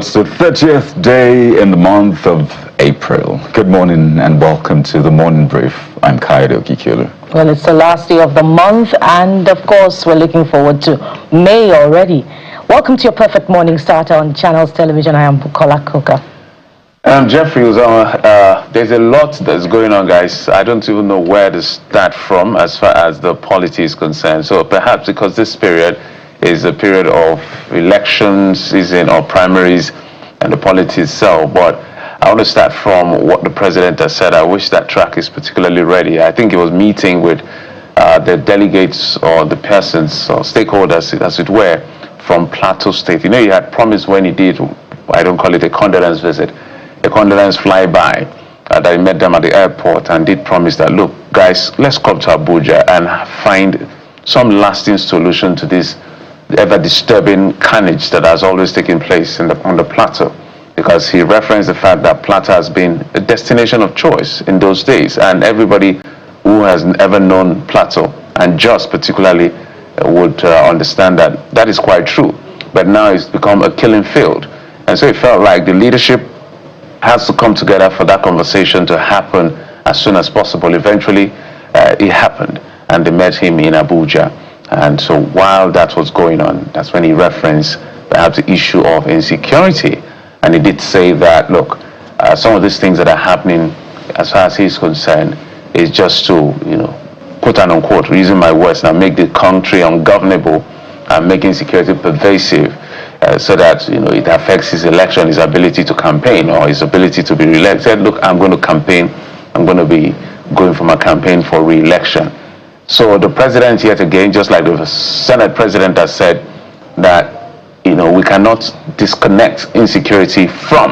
it's the 30th day in the month of April. Good morning and welcome to the Morning Brief. I'm Kayode Okikulu. Well, it's the last day of the month, and of course, we're looking forward to May already. Welcome to your perfect morning starter on Channels Television. I am Bukola Koka. Jeffrey, there's a lot that's going on, guys. I don't even know where to start from as far as the polity is concerned. So perhaps because this period is a period of election season or primaries and the polity itself, but I want to start from what the president has said. I wish that track is particularly ready. I think he was meeting with the delegates or the persons or stakeholders, as it were, from Plateau State. You know, he had promised when he did, I don't call it a condolence visit, a condolence flyby, that he met them at the airport and did promise that, look, guys, let's come to Abuja and find some lasting solution to this ever-disturbing carnage that has always taken place on the Plateau. Because he referenced the fact that Plateau has been a destination of choice in those days, and everybody who has ever known Plateau, and Jos particularly, would understand that that is quite true. But now it's become a killing field, and so it felt like the leadership has to come together for that conversation to happen as soon as possible. Eventually, it happened, and they met him in Abuja. And so while that was going on, that's when he referenced perhaps the issue of insecurity. And he did say that, look, some of these things that are happening, as far as he's concerned, is just to, quote and unquote, using my words now, make the country ungovernable and make insecurity pervasive, so that, it affects his election, his ability to campaign or his ability to be re-elected. Said, look, I'm going to campaign. I'm going to be going for my campaign for re-election. So the president, yet again, just like the Senate president has said, that we cannot disconnect insecurity from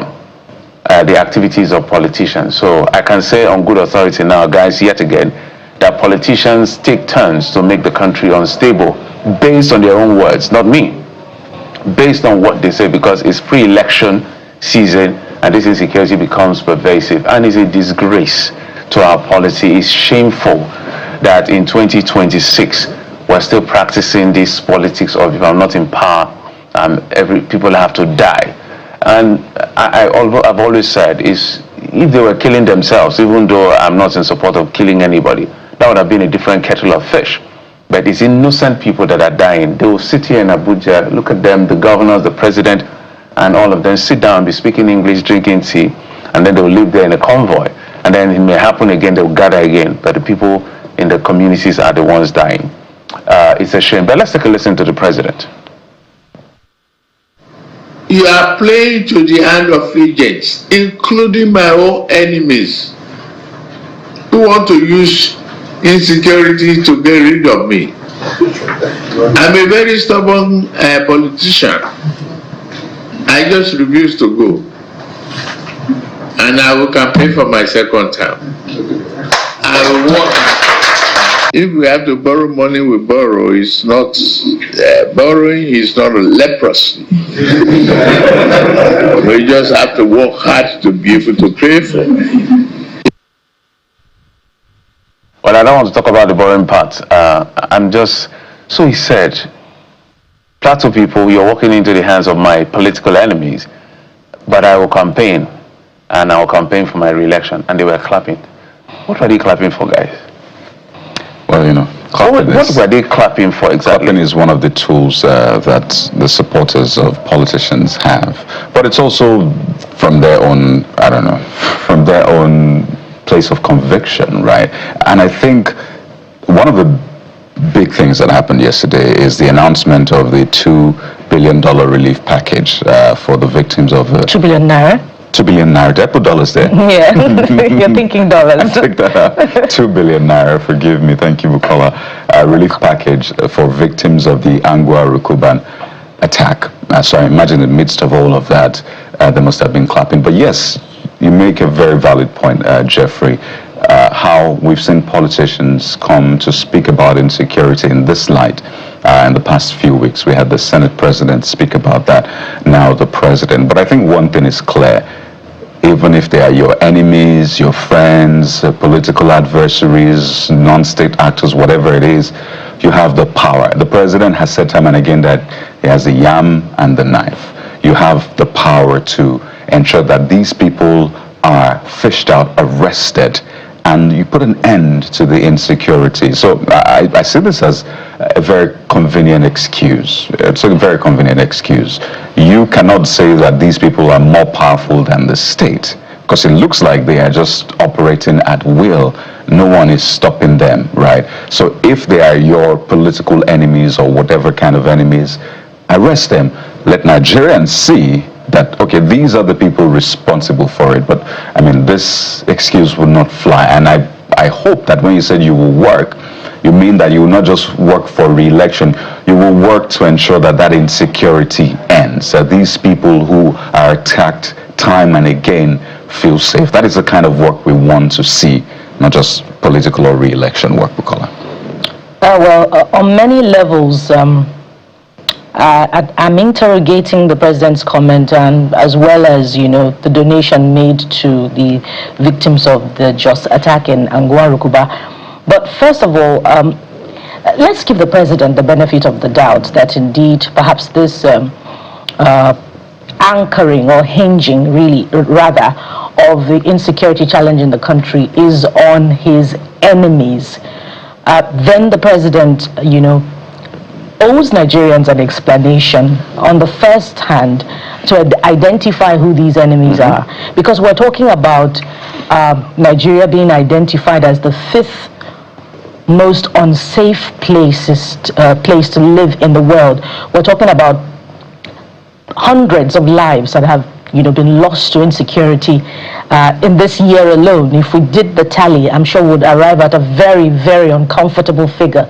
the activities of politicians. So I can say on good authority now, guys, yet again, that politicians take turns to make the country unstable based on their own words, not me, based on what they say, because it's pre-election season and this insecurity becomes pervasive and is a disgrace to our polity. It's shameful that in 2026 we're still practicing this politics of, if I'm not in power, people have to die. And I've always said, is if they were killing themselves, even though I'm not in support of killing anybody, that would have been a different kettle of fish. But it's innocent people that are dying. They will sit here in Abuja, look at them, the governors, the president, and all of them sit down, be speaking English, drinking tea, and then they will live there in a convoy. And then it may happen again, they will gather again, but the people in the communities are the ones dying. It's a shame. But let's take a listen to the president. You are playing to the hand of agents, including my own enemies, who want to use insecurity to get rid of me. I'm a very stubborn politician. I just refuse to go. And I will campaign for my second term. I will work. If we have to borrow money, we borrow. It's not borrowing is not a leprosy. We just have to work hard to be able to pay for it. Well, I don't want to talk about the borrowing part. So he said, Plateau people, you're walking into the hands of my political enemies, but I will campaign, and I will campaign for my re-election. And they were clapping. What were they clapping for, guys? Well, what were they clapping for exactly? Clapping is one of the tools that the supporters of politicians have. But it's also from their own, from their own place of conviction, right? And I think one of the big things that happened yesterday is the announcement of the $2 billion relief package for the victims of... 2 billion naira? 2 billion naira. Did I put dollars there? Yeah, you're thinking dollars. I picked that up. 2 billion naira, forgive me. Thank you, Bukola. Relief package for victims of the Angwa Rukuban attack. So I imagine in the midst of all of that, they must have been clapping. But yes, you make a very valid point, Jeffrey, how we've seen politicians come to speak about insecurity in this light. In the past few weeks, we had the Senate president speak about that, now the president. But I think one thing is clear. Even if they are your enemies, your friends, political adversaries, non-state actors, whatever it is, you have the power. The president has said time and again that he has the yam and the knife. you have the power to ensure that these people are fished out, arrested, and you put an end to the insecurity. So I see this as a very convenient excuse. It's a very convenient excuse. You cannot say that these people are more powerful than the state, because it looks like they are just operating at will. No one is stopping them, right? So if they are your political enemies or whatever kind of enemies, arrest them. Let Nigerians see that, okay, these are the people responsible for it. But I mean, this excuse will not fly. And I hope that when you said you will work, you mean that you will not just work for re-election, you will work to ensure that that insecurity ends, that these people who are attacked time and again feel safe. That is the kind of work we want to see, not just political or re-election work, Bukola. On many levels, I'm interrogating the president's comment, and as well as, the donation made to the victims of the just attack in Angwa Rukuba. But first of all, let's give the president the benefit of the doubt that indeed perhaps this anchoring or hinging, really, rather, of the insecurity challenge in the country is on his enemies. Then the president, owes Nigerians an explanation on the first hand to identify who these enemies are. Because we're talking about Nigeria being identified as the 5th most unsafe place to live in the world. We're talking about hundreds of lives that have been lost to insecurity in this year alone. If we did the tally, I'm sure we'd arrive at a very, very uncomfortable figure.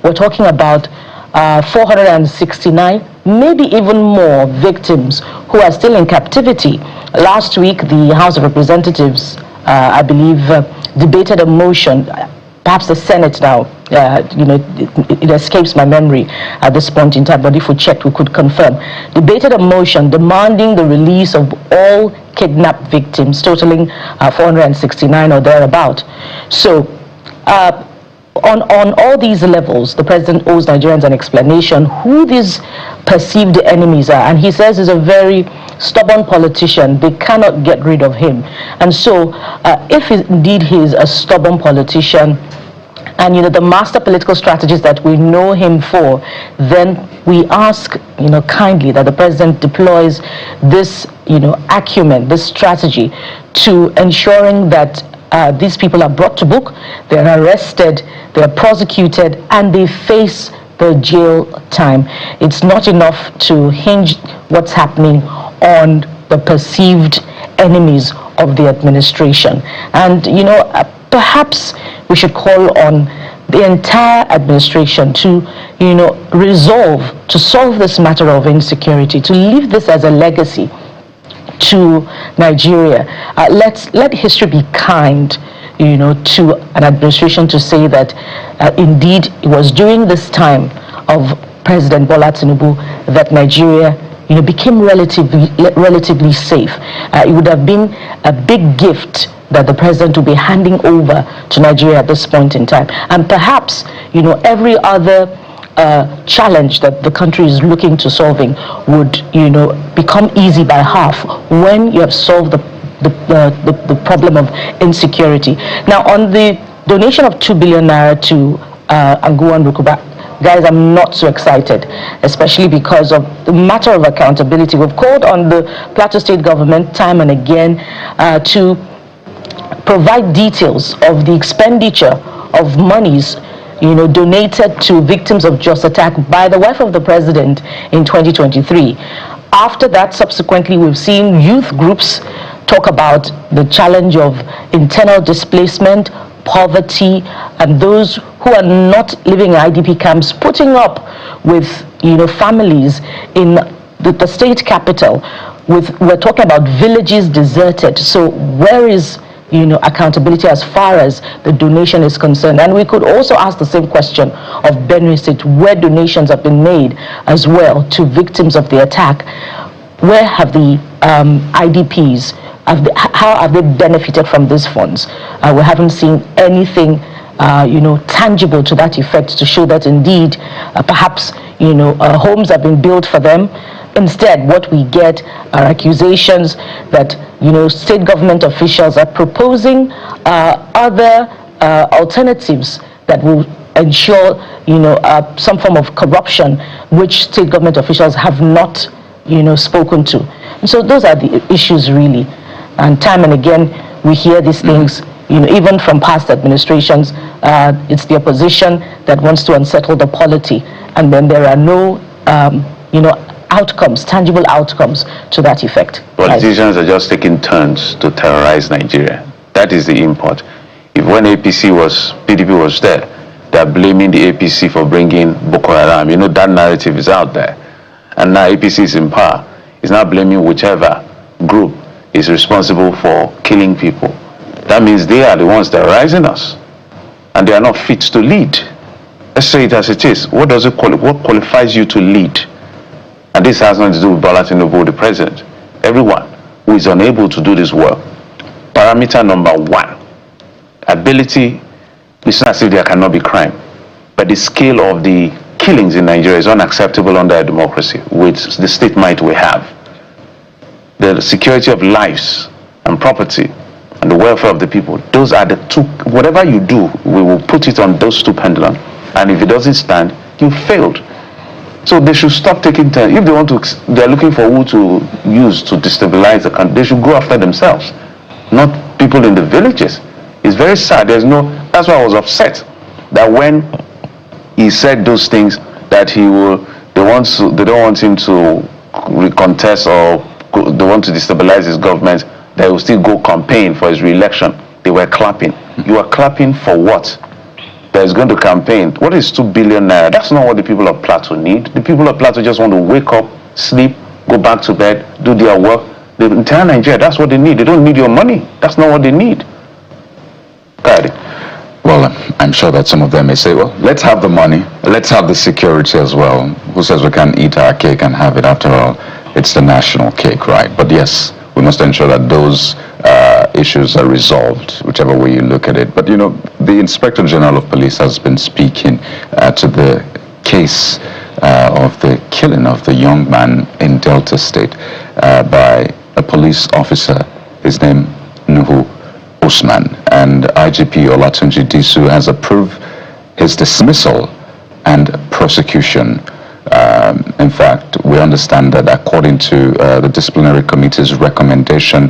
We're talking about 469, maybe even more victims who are still in captivity. Last week, the House of Representatives, I believe, debated a motion. Perhaps the Senate now, it escapes my memory at this point in time, but if we checked, we could confirm. Debated a motion demanding the release of all kidnapped victims, totaling 469 or thereabout. So, on all these levels, the president owes Nigerians an explanation who these perceived enemies are. And he says he's a very stubborn politician. They cannot get rid of him. And so, if indeed he is a stubborn politician, and the master political strategies that we know him for, then we ask kindly that the president deploys this acumen, this strategy, to ensuring that these people are brought to book, they're arrested, they're prosecuted, and they face the jail time. It's not enough to hinge what's happening on the perceived enemies of the administration. And perhaps we should call on the entire administration to resolve to solve this matter of insecurity, to leave this as a legacy to Nigeria. Let history be kind to an administration to say that indeed it was during this time of President Bola Tinubu that Nigeria became relatively safe. It would have been a big gift that the president will be handing over to Nigeria at this point in time. And perhaps, every other challenge that the country is looking to solving would, become easy by half when you have solved the problem of insecurity. Now, on the donation of 2 billion naira to Angwa Rukuba, guys, I'm not so excited, especially because of the matter of accountability. We've called on the Plateau State government time and again to provide details of the expenditure of monies donated to victims of just attack by the wife of the president in 2023. After that, subsequently, we've seen youth groups talk about the challenge of internal displacement, poverty, and those who are not living in IDP camps putting up with families in the state capital. We're talking about villages deserted. So where is accountability as far as the donation is concerned? And we could also ask the same question of Benue State, where donations have been made as well to victims of the attack. Where have the IDPs, how have they benefited from these funds? We haven't seen anything tangible to that effect to show that indeed perhaps homes have been built for them, Instead, what we get are accusations that, state government officials are proposing other alternatives that will ensure, some form of corruption, which state government officials have not, spoken to. And so those are the issues really. And time and again, we hear these things, even from past administrations. It's the opposition that wants to unsettle the polity, and then there are no, outcomes, tangible outcomes to that effect. Politicians are just taking turns to terrorize Nigeria. That is the import. If when PDP was there, they're blaming the APC for bringing Boko Haram. That narrative is out there. And now APC is in power. It's now blaming whichever group is responsible for killing people. That means they are the ones terrorizing us. And they are not fit to lead. Let's say it as it is. What qualifies you to lead? And this has nothing to do with Bola Tinubu, the president. Everyone who is unable to do this work. Parameter number one, ability. It's not as if there cannot be crime, but the scale of the killings in Nigeria is unacceptable under a democracy with the state might we have. The security of lives and property and the welfare of the people, those are the two. Whatever you do, we will put it on those two pendulums, and if it doesn't stand, you failed. So they should stop taking turns. If they want to, they're looking for who to use to destabilize the country, they should go after themselves, not people in the villages. It's very sad. That's why I was upset that when he said those things that they don't want him to recontest, or they want to destabilize his government, they will still go campaign for his re-election. They were clapping. You are clapping for what? That is going to campaign. What is 2 billion naira? That's not what the people of Plateau need. The people of Plateau just want to wake up, sleep, go back to bed, do their work. The entire Nigeria, that's what they need. They don't need your money. That's not what they need. Got it. Well, I'm sure that some of them may say, well, let's have the money, let's have the security as well. Who says we can't eat our cake and have it? After all, it's the national cake, right? But yes, we must ensure that those issues are resolved, whichever way you look at it. But the Inspector General of Police has been speaking to the case of the killing of the young man in Delta State by a police officer, his name Nuhu Usman, and IGP Olatunji Disu has approved his dismissal and prosecution. In fact, we understand that according to the disciplinary committee's recommendation,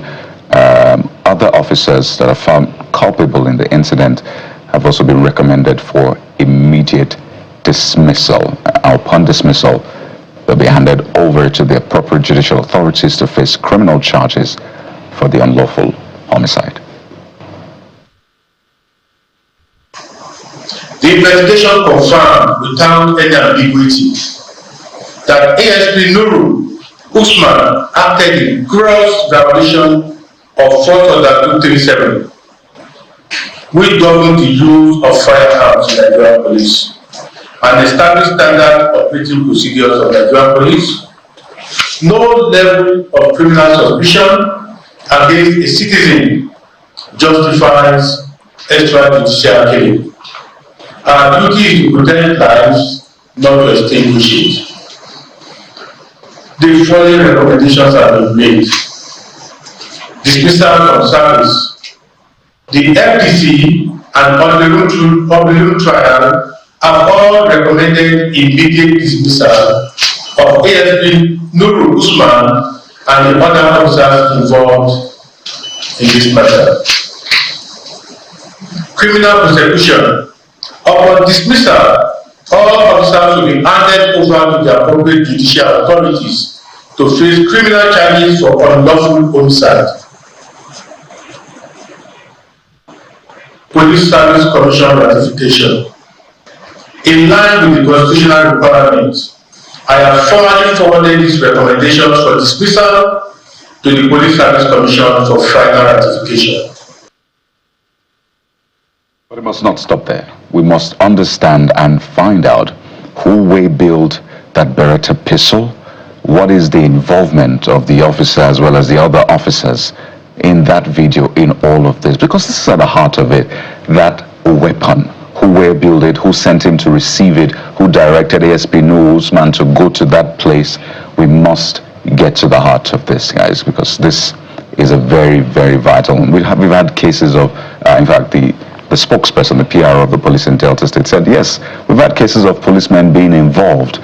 other officers that are found culpable in the incident have also been recommended for immediate dismissal. Upon dismissal, they'll be handed over to the appropriate judicial authorities to face criminal charges for the unlawful homicide. The investigation confirmed without any ambiguity that ASP Nuru Usman acted in gross violation of 4th Order 237, which governs the use of firearms in Nigerian police, and established standard operating procedures of Nigerian police. No level of criminal suspicion against a citizen justifies extrajudicial killing. Our duty is to protect lives, not to extinguish it. The following recommendations have been made. Dismissal from service. The FDC and on-the-room trial have all recommended immediate dismissal of ASP Nuru Usman and the other officers involved in this matter. Criminal prosecution. Upon dismissal, all officers will be handed over to the appropriate judicial authorities to face criminal charges for unlawful homicide. Police Service Commission ratification. In line with the constitutional requirements, I have formally forwarded these recommendations for dismissal to the Police Service Commission for final ratification. But it must not stop there. We must understand and find out who waybuilt that Beretta pistol, what is the involvement of the officer as well as the other officers in that video, in all of this, because this is at the heart of it. That weapon who waybuilt it, who sent him to receive it, who directed ASP Nur Usman to go to that place. We must get to the heart of this, guys, because this is a very, very vital one. We've had cases of, in fact, the spokesperson, the PR of the police in Delta State said, yes, we've had cases of policemen being involved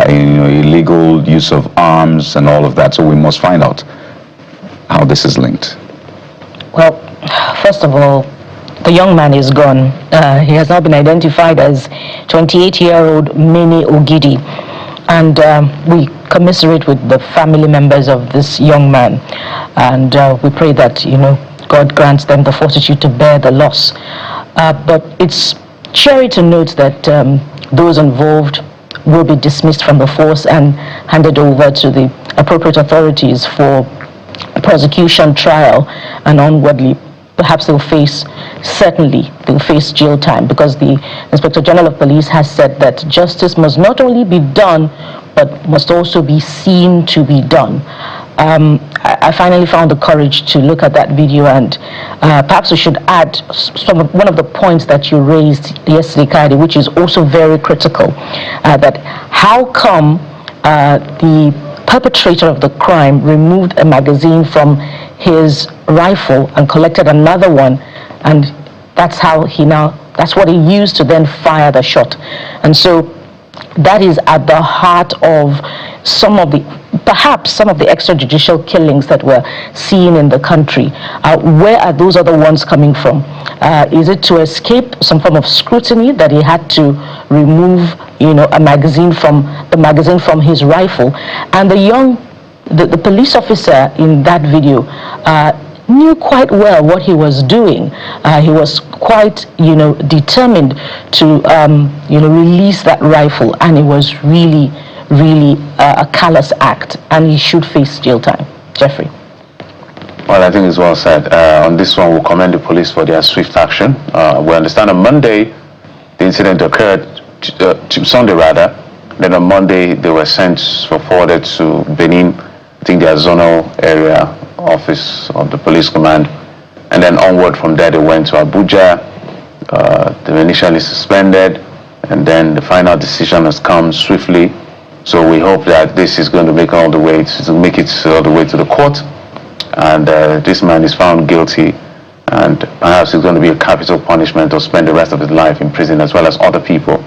in illegal use of arms and all of that, so we must find out how this is linked. Well, first of all, the young man is gone. He has now been identified as 28-year-old Mini Ogidi, and we commiserate with the family members of this young man, and we pray that, God grants them the fortitude to bear the loss. But it's cheery to note that those involved will be dismissed from the force and handed over to the appropriate authorities for prosecution, trial, and onwardly. Perhaps they'll face jail time, because the Inspector General of Police has said that justice must not only be done, but must also be seen to be done. I finally found the courage to look at that video, and perhaps we should add one of the points that you raised yesterday, Kaidi, which is also very critical, that how come the perpetrator of the crime removed a magazine from his rifle and collected another one, and that's what he used to then fire the shot. And so that is at the heart of perhaps some of the extrajudicial killings that we're seeing in the country. Where are those other ones coming from? Is it to escape some form of scrutiny that he had to remove, a magazine from his rifle? And the police officer in that video knew quite well what he was doing. He was quite, determined to, release that rifle, and it was really, really a callous act, and he should face jail time. Jeffrey. Well, I think it's well said. On this one, we'll commend the police for their swift action. We understand on Monday, the incident occurred, Sunday rather, then on Monday, they were forwarded to Benin, I think their zonal area office of the police command, and then onward from there they went to Abuja. They were initially suspended, and then the final decision has come swiftly. So we hope that this is going to make it all the way to the court, and this man is found guilty, and perhaps it's going to be a capital punishment or spend the rest of his life in prison, as well as other people,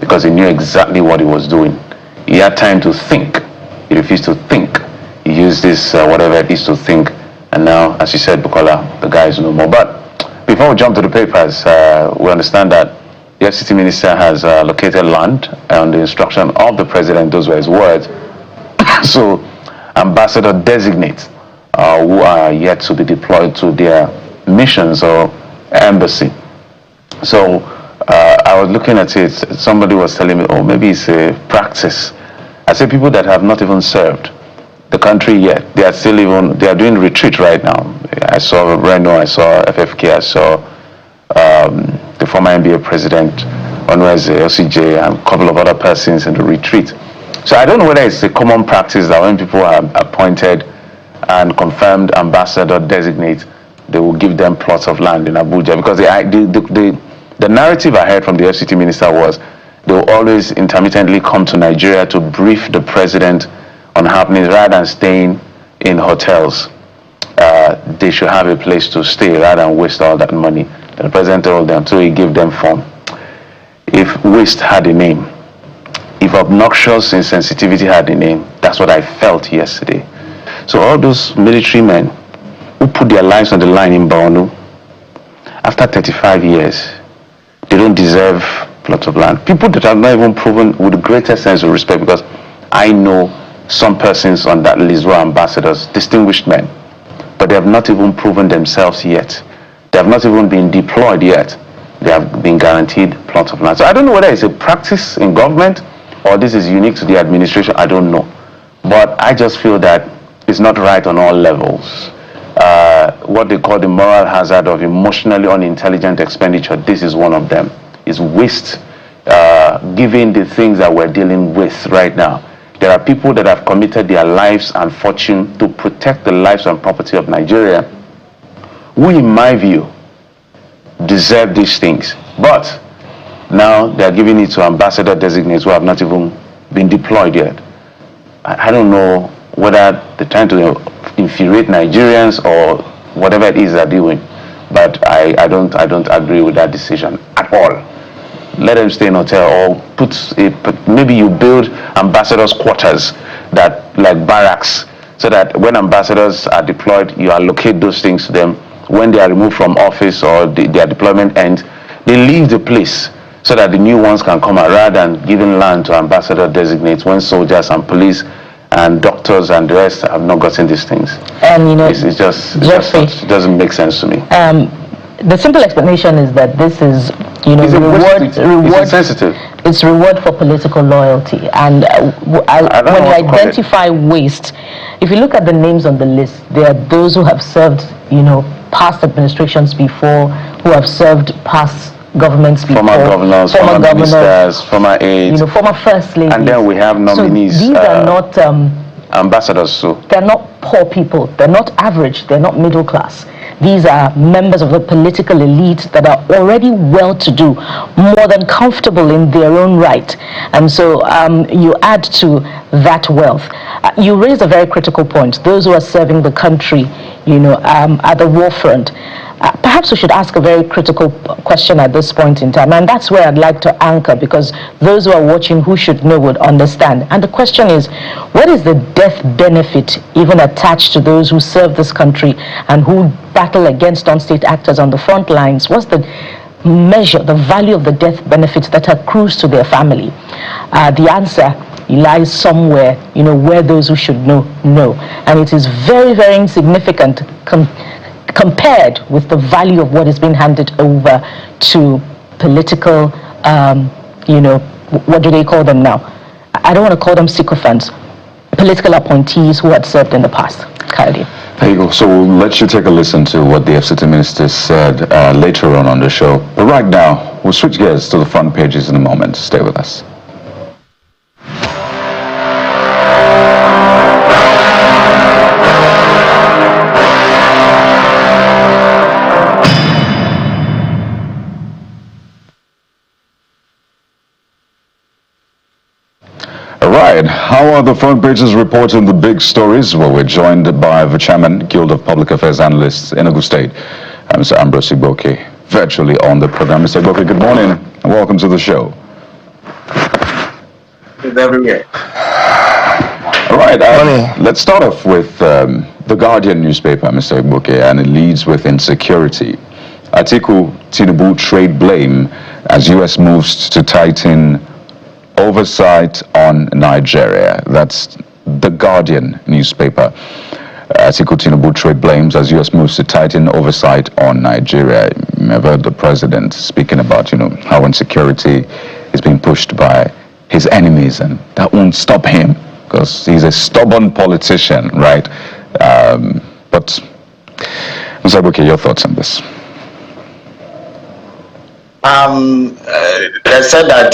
because he knew exactly what he was doing. He had time to think. He refused to think. He used this, whatever it is, to think, and now, as you said, Bukola, the guy is no more. But before we jump to the papers, we understand that the FCT minister has located land on the instruction of the president. Those were his words. So, ambassador designates who are yet to be deployed to their missions or embassy. So, I was looking at it. Somebody was telling me, maybe it's a practice. I said, people that have not even served the country yet, they are doing retreat right now. I saw Reno, I saw FFK, I saw the former NBA president, Onweze, LCJ, and a couple of other persons in the retreat. So I don't know whether it's a common practice that when people are appointed and confirmed ambassador designate, they will give them plots of land in Abuja, because the narrative I heard from the FCT minister was they will always intermittently come to Nigeria to brief the president on happenings rather than staying in hotels. They should have a place to stay rather than waste all that money. The president told them, so he gave them form. If waste had a name, if obnoxious insensitivity had a name, that's what I felt yesterday. So all those military men who put their lives on the line in Borno, after 35 years, they don't deserve plots of land. People that have not even proven with the greatest sense of respect, because I know some persons on that list were ambassadors, distinguished men, but they have not even proven themselves yet. They have not even been deployed yet. They have been guaranteed plots of land. So I don't know whether it's a practice in government or this is unique to the administration. I don't know. But I just feel that it's not right on all levels. What they call the moral hazard of emotionally unintelligent expenditure, this is one of them. Is waste, given the things that we're dealing with right now. There are people that have committed their lives and fortune to protect the lives and property of Nigeria, who in my view deserve these things. But Now they are giving it to ambassador designates who have not even been deployed yet. I don't know whether they're trying to infuriate Nigerians or whatever it is they're doing, but I don't agree with that decision at all. Let them stay in hotel, or maybe you build ambassadors' quarters that like barracks, so that when ambassadors are deployed, you allocate those things to them. When they are removed from office or their deployment ends, they leave the place so that the new ones can come out, rather than giving land to ambassador designates when soldiers and police and doctors and the rest have not gotten these things. And it doesn't make sense to me. The simple explanation is that this is, It's reward sensitive. It's reward for political loyalty. And when you identify waste, if you look at the names on the list, there are those who have served, past administrations before, who have served past governments before, former governors, former ministers, former aides, former first ladies. And then we have nominees. So these are not ambassadors. So they're not poor people. They're not average. They're not middle class. These are members of the political elite that are already well-to-do, more than comfortable in their own right. And so you add to that wealth. You raise a very critical point. Those who are serving the country, at the war front. Perhaps we should ask a very critical question at this point in time, and that's where I'd like to anchor, because those who are watching, who should know, would understand. And the question is, what is the death benefit even attached to those who serve this country and who battle against non-state actors on the front lines? What's the measure, the value of the death benefits that accrues to their family? The answer lies somewhere, where those who should know. And it is very, very insignificant compared with the value of what is being handed over to political, what do they call them now? I don't want to call them sycophants, political appointees who had served in the past. Kylie. There you go. So we'll let you take a listen to what the FCT minister said later on the show. But right now, we'll switch gears to the front pages in a moment. Stay with us. Right. How are the front pages reporting the big stories? Well, we're joined by the chairman, Guild of Public Affairs Analysts in Enugu State, Mr. Ambrose Igboke, virtually on the program. Mr. Igboke, good morning and welcome to the show. Good everywhere. All right. Let's start off with the Guardian newspaper, Mr. Igboke, and it leads with insecurity. Atiku Tinubu trade blame as U.S. moves to tighten oversight on Nigeria. That's the Guardian newspaper. Atiku Tinubu trade blames as U.S. moves to tighten oversight on Nigeria. You have heard the president speaking about, how insecurity is being pushed by his enemies, and that won't stop him because he's a stubborn politician, right? But Mr. Igboke, your thoughts on this? They said that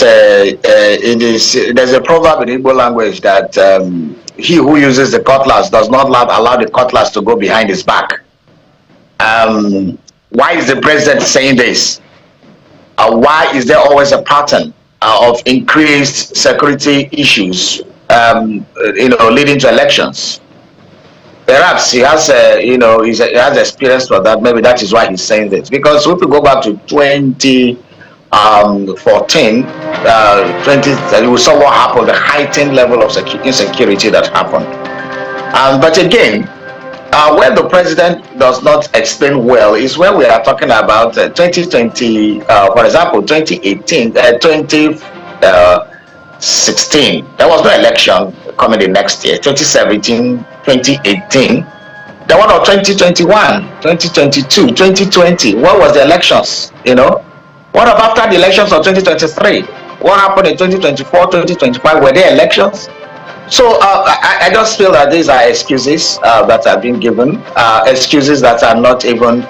there's a proverb in Igbo language that he who uses the cutlass does not allow the cutlass to go behind his back. Why is the president saying this? Why is there always a pattern of increased security issues, leading to elections? Perhaps he has, he has experience for that. Maybe that is why he's saying this. Because if we go back to 2014, we saw what happened, the heightened level of insecurity that happened. But again, when the president does not explain well, is when we are talking about 2020, for example, 2018, 2016. There was no election coming the next year. 2017, 2018. The one of 2021, 2022, 2020. What was the elections? What about after the elections of 2023? What happened in 2024, 2025? Were there elections? So I just feel that these are excuses that are being given, excuses that are not even,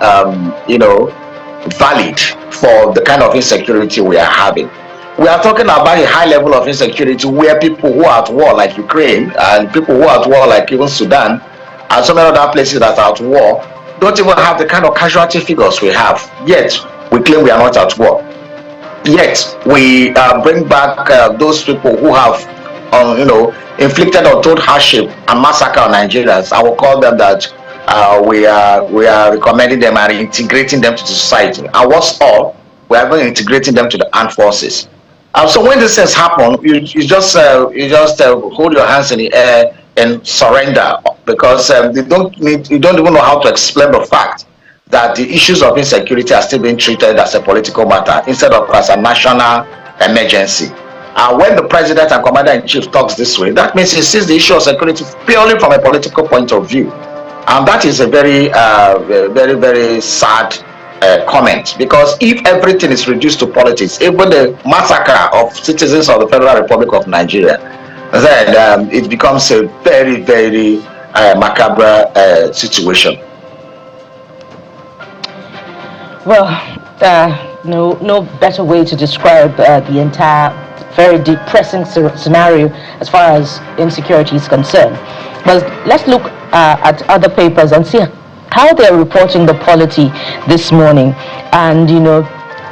valid for the kind of insecurity we are having. We are talking about a high level of insecurity where people who are at war, like Ukraine, and people who are at war, like even Sudan, and so many other places that are at war, don't even have the kind of casualty figures we have. Yet we claim we are not at war. yet we bring back those people who have, inflicted untold hardship and massacre on Nigerians. I will call them that we are recommending them and integrating them to the society. And what's all, we are even integrating them to the armed forces. So when these things happen, you just hold your hands in the air and surrender, because you don't even know how to explain the fact that the issues of insecurity are still being treated as a political matter instead of as a national emergency. When the president and commander-in-chief talks this way, that means he sees the issue of security purely from a political point of view. And that is a very, very, very sad comment, because if everything is reduced to politics, even the massacre of citizens of the Federal Republic of Nigeria, then it becomes a very, very macabre situation. Well, no better way to describe the entire very depressing scenario as far as insecurity is concerned. But let's look at other papers and see how they're reporting the polity this morning. And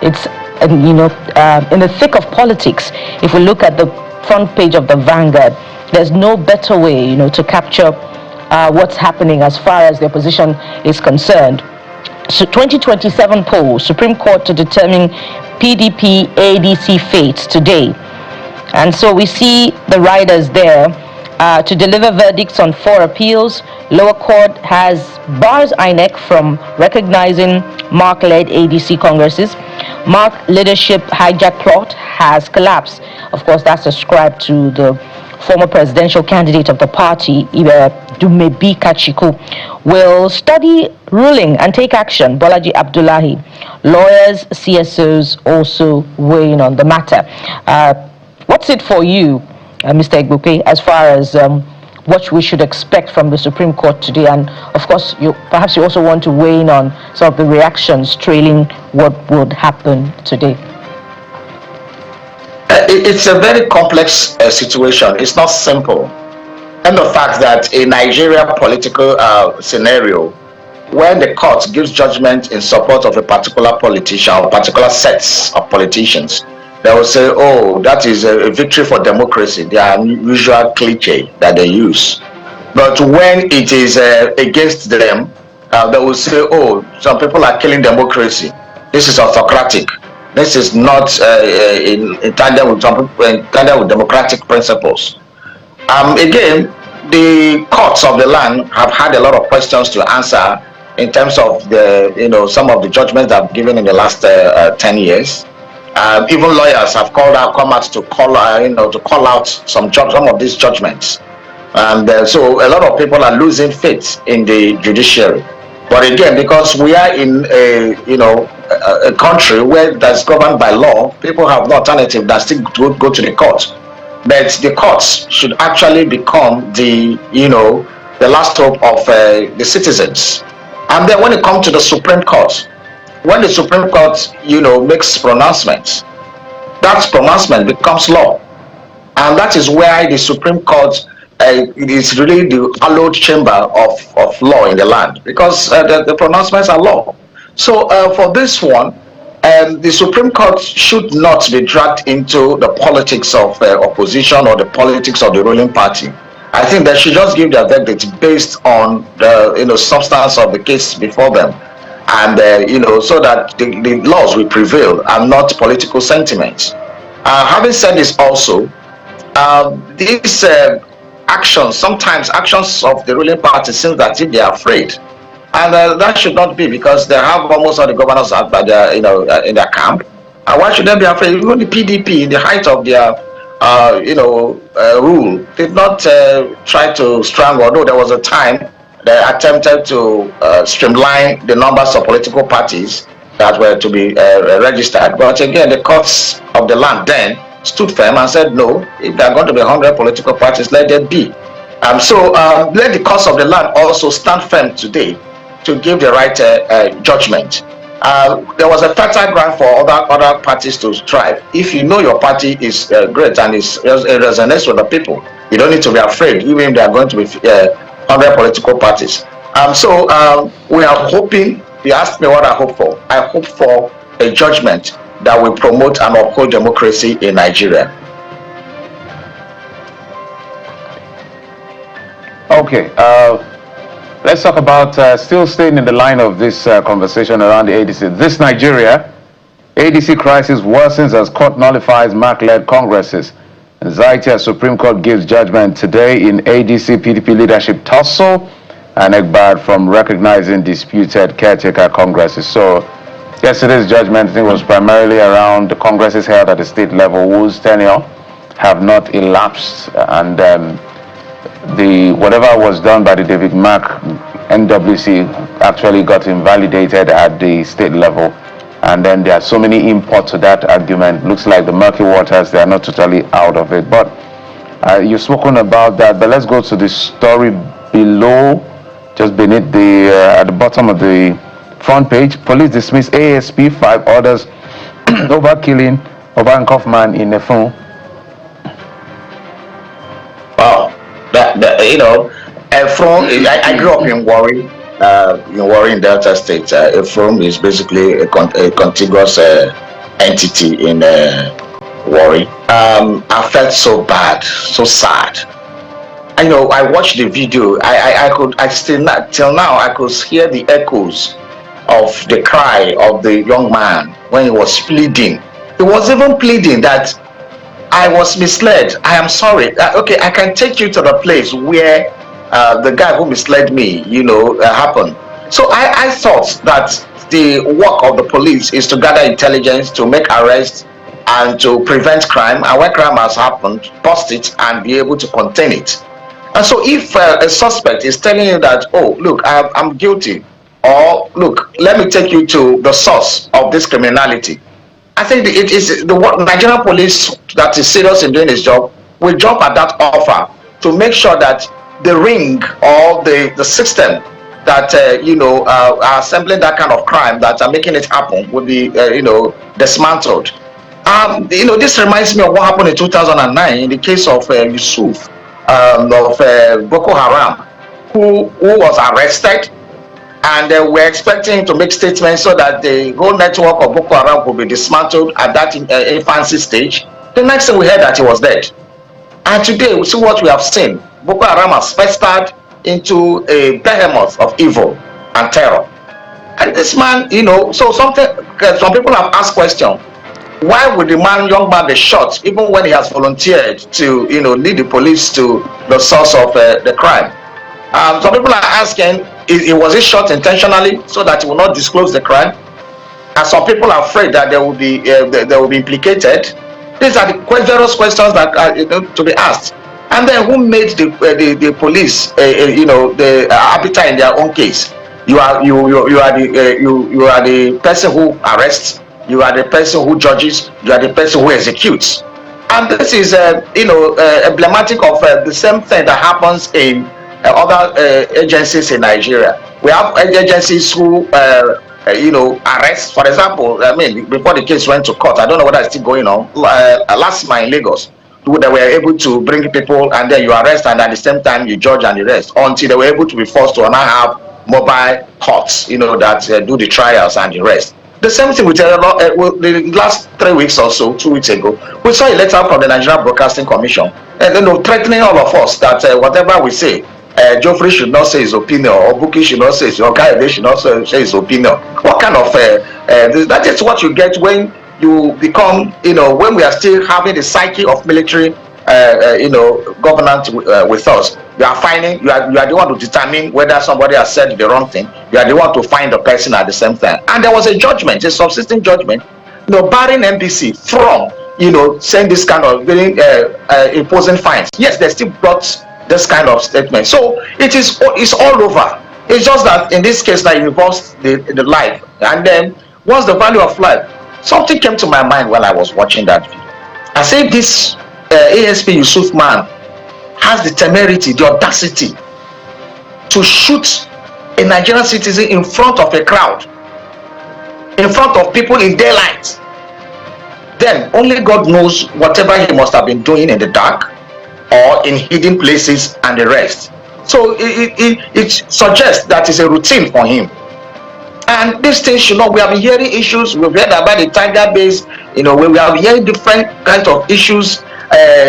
it's in the thick of politics. If we look at the front page of the Vanguard, there's no better way to capture what's happening as far as the opposition is concerned. So 2027 poll, Supreme Court to determine PDP ADC fates today. And so we see the riders there to deliver verdicts on 4 appeals. Lower court bars INEC from recognizing Mark-led ADC congresses. Mark leadership hijack plot has collapsed. Of course, that's ascribed to the former presidential candidate of the party, Dumebi Kachiku, will study ruling and take action. Bolaji Abdullahi. Lawyers, CSOs also weighing on the matter. What's it for you, Mr. Egbuke, as far as what we should expect from the Supreme Court today? And of course, perhaps you also want to weigh in on some of the reactions trailing what would happen today. It's a very complex situation. It's not simple. And the fact that a Nigeria political scenario, when the court gives judgment in support of a particular politician or particular sets of politicians, they will say, oh, that is a victory for democracy. They are usual cliche that they use. But when it is against them, they will say, oh, some people are killing democracy. This is autocratic. This is not in tandem with democratic principles. Again, the courts of the land have had a lot of questions to answer in terms of the, some of the judgments they've given in the last 10 years. Even lawyers have come out to call out some of these judgments, and so a lot of people are losing faith in the judiciary. But again, because we are in a country where that's governed by law, people have no alternative than still to go to the court. But the courts should actually become the last hope of the citizens. And then when it comes to the Supreme Court, when the Supreme Court makes pronouncements, that pronouncement becomes law, and that is where the Supreme Court it is really the hallowed chamber of law in the land, because the pronouncements are law. So for this one, the Supreme Court should not be dragged into the politics of opposition or the politics of the ruling party. I think they should just give their verdict based on the substance of the case before them, and so that the laws will prevail and not political sentiments. Having said this, also these sometimes actions of the ruling party seems that they are afraid, and that should not be, because they have almost all the governors at their in their camp. Why should they be afraid? Even the PDP, in the height of their rule, did not try to strangle, although there was a time they attempted to streamline the numbers of political parties that were to be registered. But again, the courts of the land then stood firm and said, no, if there are going to be 100 political parties, let there be. So let the courts of the land also stand firm today to give the right judgment. There was a fertile ground for other parties to strive. If you know your party is great and it resonates with the people, you don't need to be afraid, even if there are going to be 100 political parties. So we are hoping. You asked me what I hope for. I hope for a judgment that will promote and uphold democracy in Nigeria. Okay, let's talk about, still staying in the line of this conversation around the ADC. This Nigeria, ADC crisis worsens as court nullifies MAC-led congresses. Anxiety as Supreme Court gives judgment today in ADC PDP leadership tussle, and Egbad from recognizing disputed caretaker congresses. So yesterday's judgment, I think, was primarily around the congresses held at the state level whose tenure have not elapsed, and the whatever was done by the David Mack NWC actually got invalidated at the state level. And then there are so many imports to that argument. Looks like the murky waters, they are not totally out of it. But you've spoken about that, but let's go to the story below, just beneath the, at the bottom of the front page. Police dismiss ASP 5 orders over killing Oba man in a phone. Wow, you know, I grew up in Warri. In Delta State. Ephraim is basically a contiguous entity in Warri. I felt so bad, so sad. I watched the video. I still not till now I could hear the echoes of the cry of the young man when he was pleading. He was even pleading that I was misled. I am sorry. Okay, I can take you to the place where the guy who misled me, happened. So I thought that the work of the police is to gather intelligence, to make arrests, and to prevent crime. And when crime has happened, bust it and be able to contain it. And so if a suspect is telling you that, oh, look, I'm guilty, or look, let me take you to the source of this criminality, I think it is the Nigerian police that is serious in doing his job will jump at that offer to make sure that the ring or the system that are assembling that kind of crime that are making it happen will be dismantled. This reminds me of what happened in 2009 in the case of Yusuf of Boko Haram, who was arrested, and we're expecting him to make statements so that the whole network of Boko Haram will be dismantled at that infancy stage. The next thing we heard that he was dead. And today we see what we have seen. Boko Haram has festered into a behemoth of evil and terror. And this man, so some people have asked question, why would the young man be shot even when he has volunteered to, lead the police to the source of the crime? Some people are asking, was he shot intentionally so that he will not disclose the crime? And some people are afraid that they will be implicated. These are the various questions that are to be asked. And then who made the police the arbiter in their own case? You are the person who arrests, you are the person who judges, you are the person who executes. And this is emblematic of the same thing that happens in other agencies in Nigeria. We have agencies who arrest. For example, before the case went to court, I don't know whether it's still going on. Last month in Lagos, they were able to bring people and then you arrest, and at the same time you judge and arrest, until they were able to be forced to now have mobile courts, that do the trials and the rest. The same thing with the last 3 weeks or so, 2 weeks ago, we saw a letter from the Nigerian Broadcasting Commission, threatening all of us that whatever we say, Geoffrey should not say his opinion, or Buki should not say his, or Kayode should not say his opinion. What kind of that is what you get when you become, when we are still having the psyche of military, governance with us. You are finding, you are the one to determine whether somebody has said the wrong thing. You are the one to find the person at the same time. And there was a judgment, a subsisting judgment, barring NBC from, saying this kind of imposing fines. Yes, they still brought this kind of statement. So it's all over. It's just that in this case that it involves the life. And then what's the value of life? Something came to my mind while I was watching that video. I said this ASP Yusuf man has the temerity, the audacity to shoot a Nigerian citizen in front of a crowd, in front of people in daylight. Then only God knows whatever he must have been doing in the dark or in hidden places and the rest. So it suggests that it's a routine for him. And these things, we have been hearing issues. We've heard about the Tiger base, we have heard different kinds of issues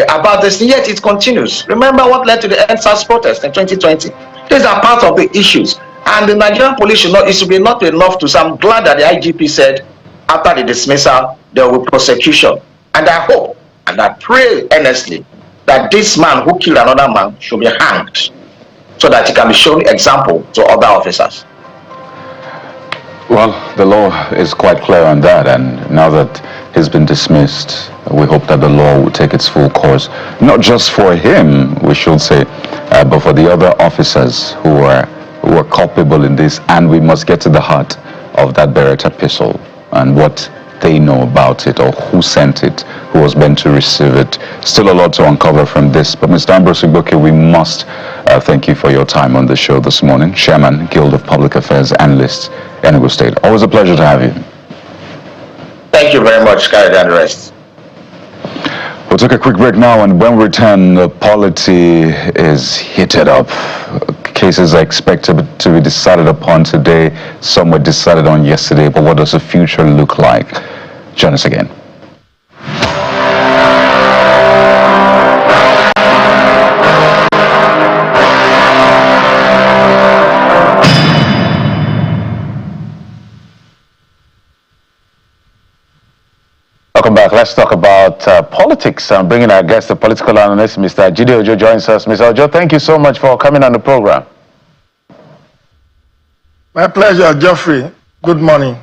about this, and yet it continues. Remember what led to the NSAS protest in 2020? These are part of the issues. And the Nigerian police it should be not enough to say, I'm glad that the IGP said after the dismissal, there will be prosecution. And I hope and I pray earnestly that this man who killed another man should be hanged so that he can be shown example to other officers. Well, the law is quite clear on that, and now that he's been dismissed, we hope that the law will take its full course, not just for him, we should say, but for the other officers who are culpable in this, and we must get to the heart of that Beretta pistol and what they know about it, or who sent it, who was meant to receive it. Still a lot to uncover from this, but Mr. Ambrose Igboke, we must thank you for your time on the show this morning. Chairman, Guild of Public Affairs Analysts, Enugu State. Always a pleasure to have you. Thank you very much, Carry and rest. We'll take a quick break now, and when we return, the polity is heated up. Cases are expected to be decided upon today. Some were decided on yesterday, but what does the future look like? Join us again. Welcome back. Let's talk about politics. I'm bringing our guest, the political analyst, Mr. Jide Ojo, joins us. Mr. Ojo, thank you so much for coming on the program. My pleasure, Geoffrey. Good morning.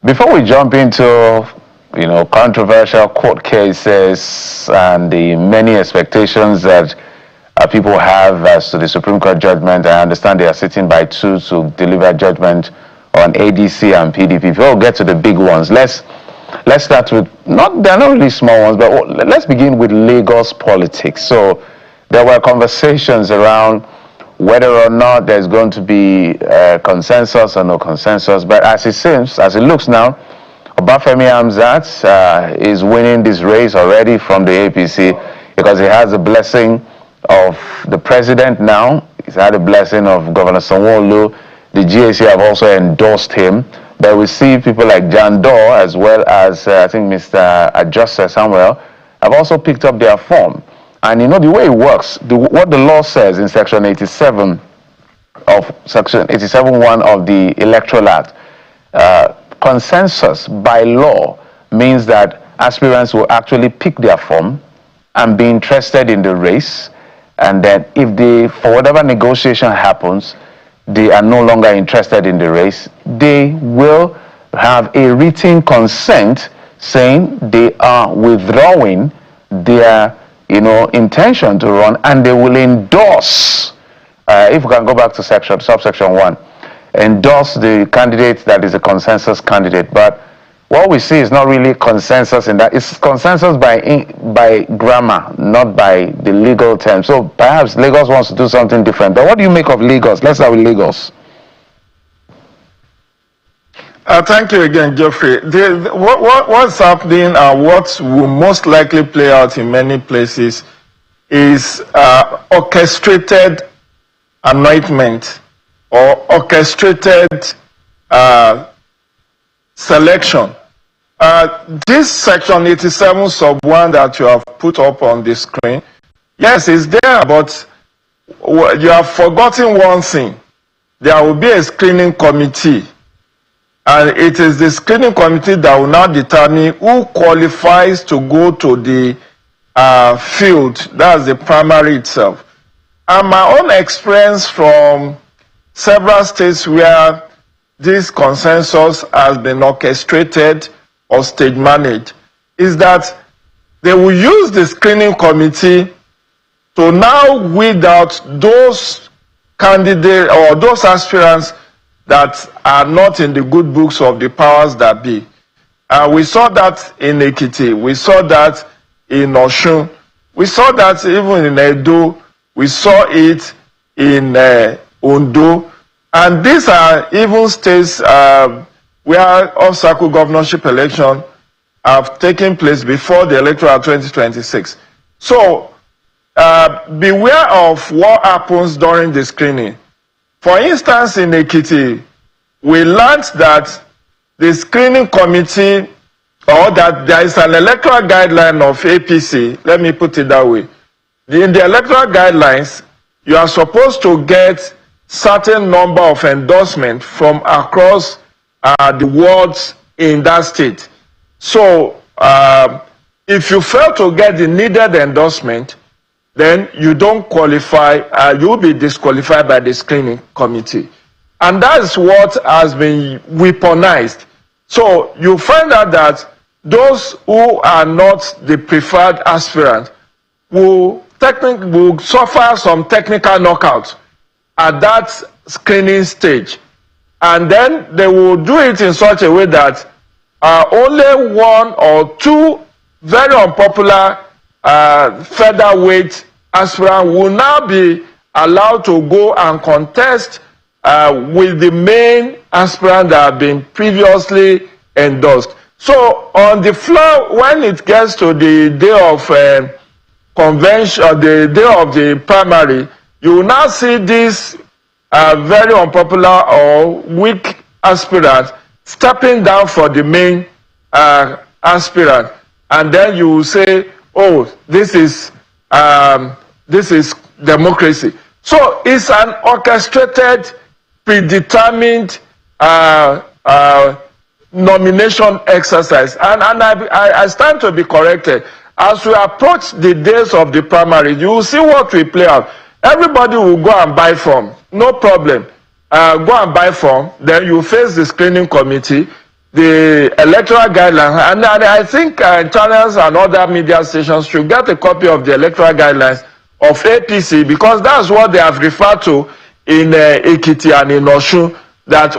Before we jump into, controversial court cases and the many expectations that people have as to the Supreme Court judgment, I understand they are sitting by two to deliver judgment on ADC and PDP. Before we get to the big ones, let's start with, they're not really small ones, but let's begin with Lagos politics. So there were conversations around whether or not there's going to be consensus or no consensus. But as it looks now, Obafemi Hamzat is winning this race already from the APC because he has the blessing of the president now. He's had the blessing of Governor Sanwo-Olu. The GAC have also endorsed him. But we see people like Jan Dor, as well as I think Mr. Adjustor Samuel, have also picked up their form. And the way it works, what the law says in Section 87 of Section 87(1) of the Electoral Act, consensus by law means that aspirants will actually pick their form and be interested in the race. And then if they, for whatever negotiation happens, they are no longer interested in the race, they will have a written consent saying they are withdrawing their intention to run, and they will endorse, if we can go back to subsection 1, endorse the candidate that is a consensus candidate. But what we see is not really consensus in that. It's consensus by grammar, not by the legal term. So perhaps Lagos wants to do something different. But what do you make of Lagos? Let's start with Lagos. Thank you again, Geoffrey. What's happening and what will most likely play out in many places is orchestrated anointment or orchestrated selection. This section 87 sub 1 that you have put up on the screen, yes, it's there, but you have forgotten one thing. There will be a screening committee, and it is the screening committee that will now determine who qualifies to go to the field. That's the primary itself. And my own experience from several states where this consensus has been orchestrated or stage managed is that they will use the screening committee to now weed out those candidates or those aspirants that are not in the good books of the powers that be. We saw that in Ekiti, we saw that in Osun, we saw that even in Edo, we saw it in Ondo, and these are even states where off-cycle governorship election have taken place before the electoral 2026. So beware of what happens during the screening. For instance, in Ekiti, we learned that the screening committee, or that there is an electoral guideline of APC, let me put it that way. In the electoral guidelines, you are supposed to get certain number of endorsement from across the wards in that state. So if you fail to get the needed endorsement, then you don't qualify, you'll be disqualified by the screening committee. And that's what has been weaponized. So you find out that those who are not the preferred aspirant will suffer some technical knockout at that screening stage. And then they will do it in such a way that only one or two very unpopular featherweight aspirant will now be allowed to go and contest with the main aspirant that have been previously endorsed. So on the floor, when it gets to the day of convention, or the day of the primary, you will now see this very unpopular or weak aspirant stepping down for the main aspirant, and then you will say, "Oh, this is democracy." So it's an orchestrated, predetermined nomination exercise, and I stand to be corrected. As we approach the days of the primary, you will see what will play out. Everybody will go and buy form, no problem. Go and buy form, then you face the screening committee, the electoral guidelines, and I think channels and other media stations should get a copy of the electoral guidelines of APC, because that's what they have referred to in Ekiti and in Osun, that,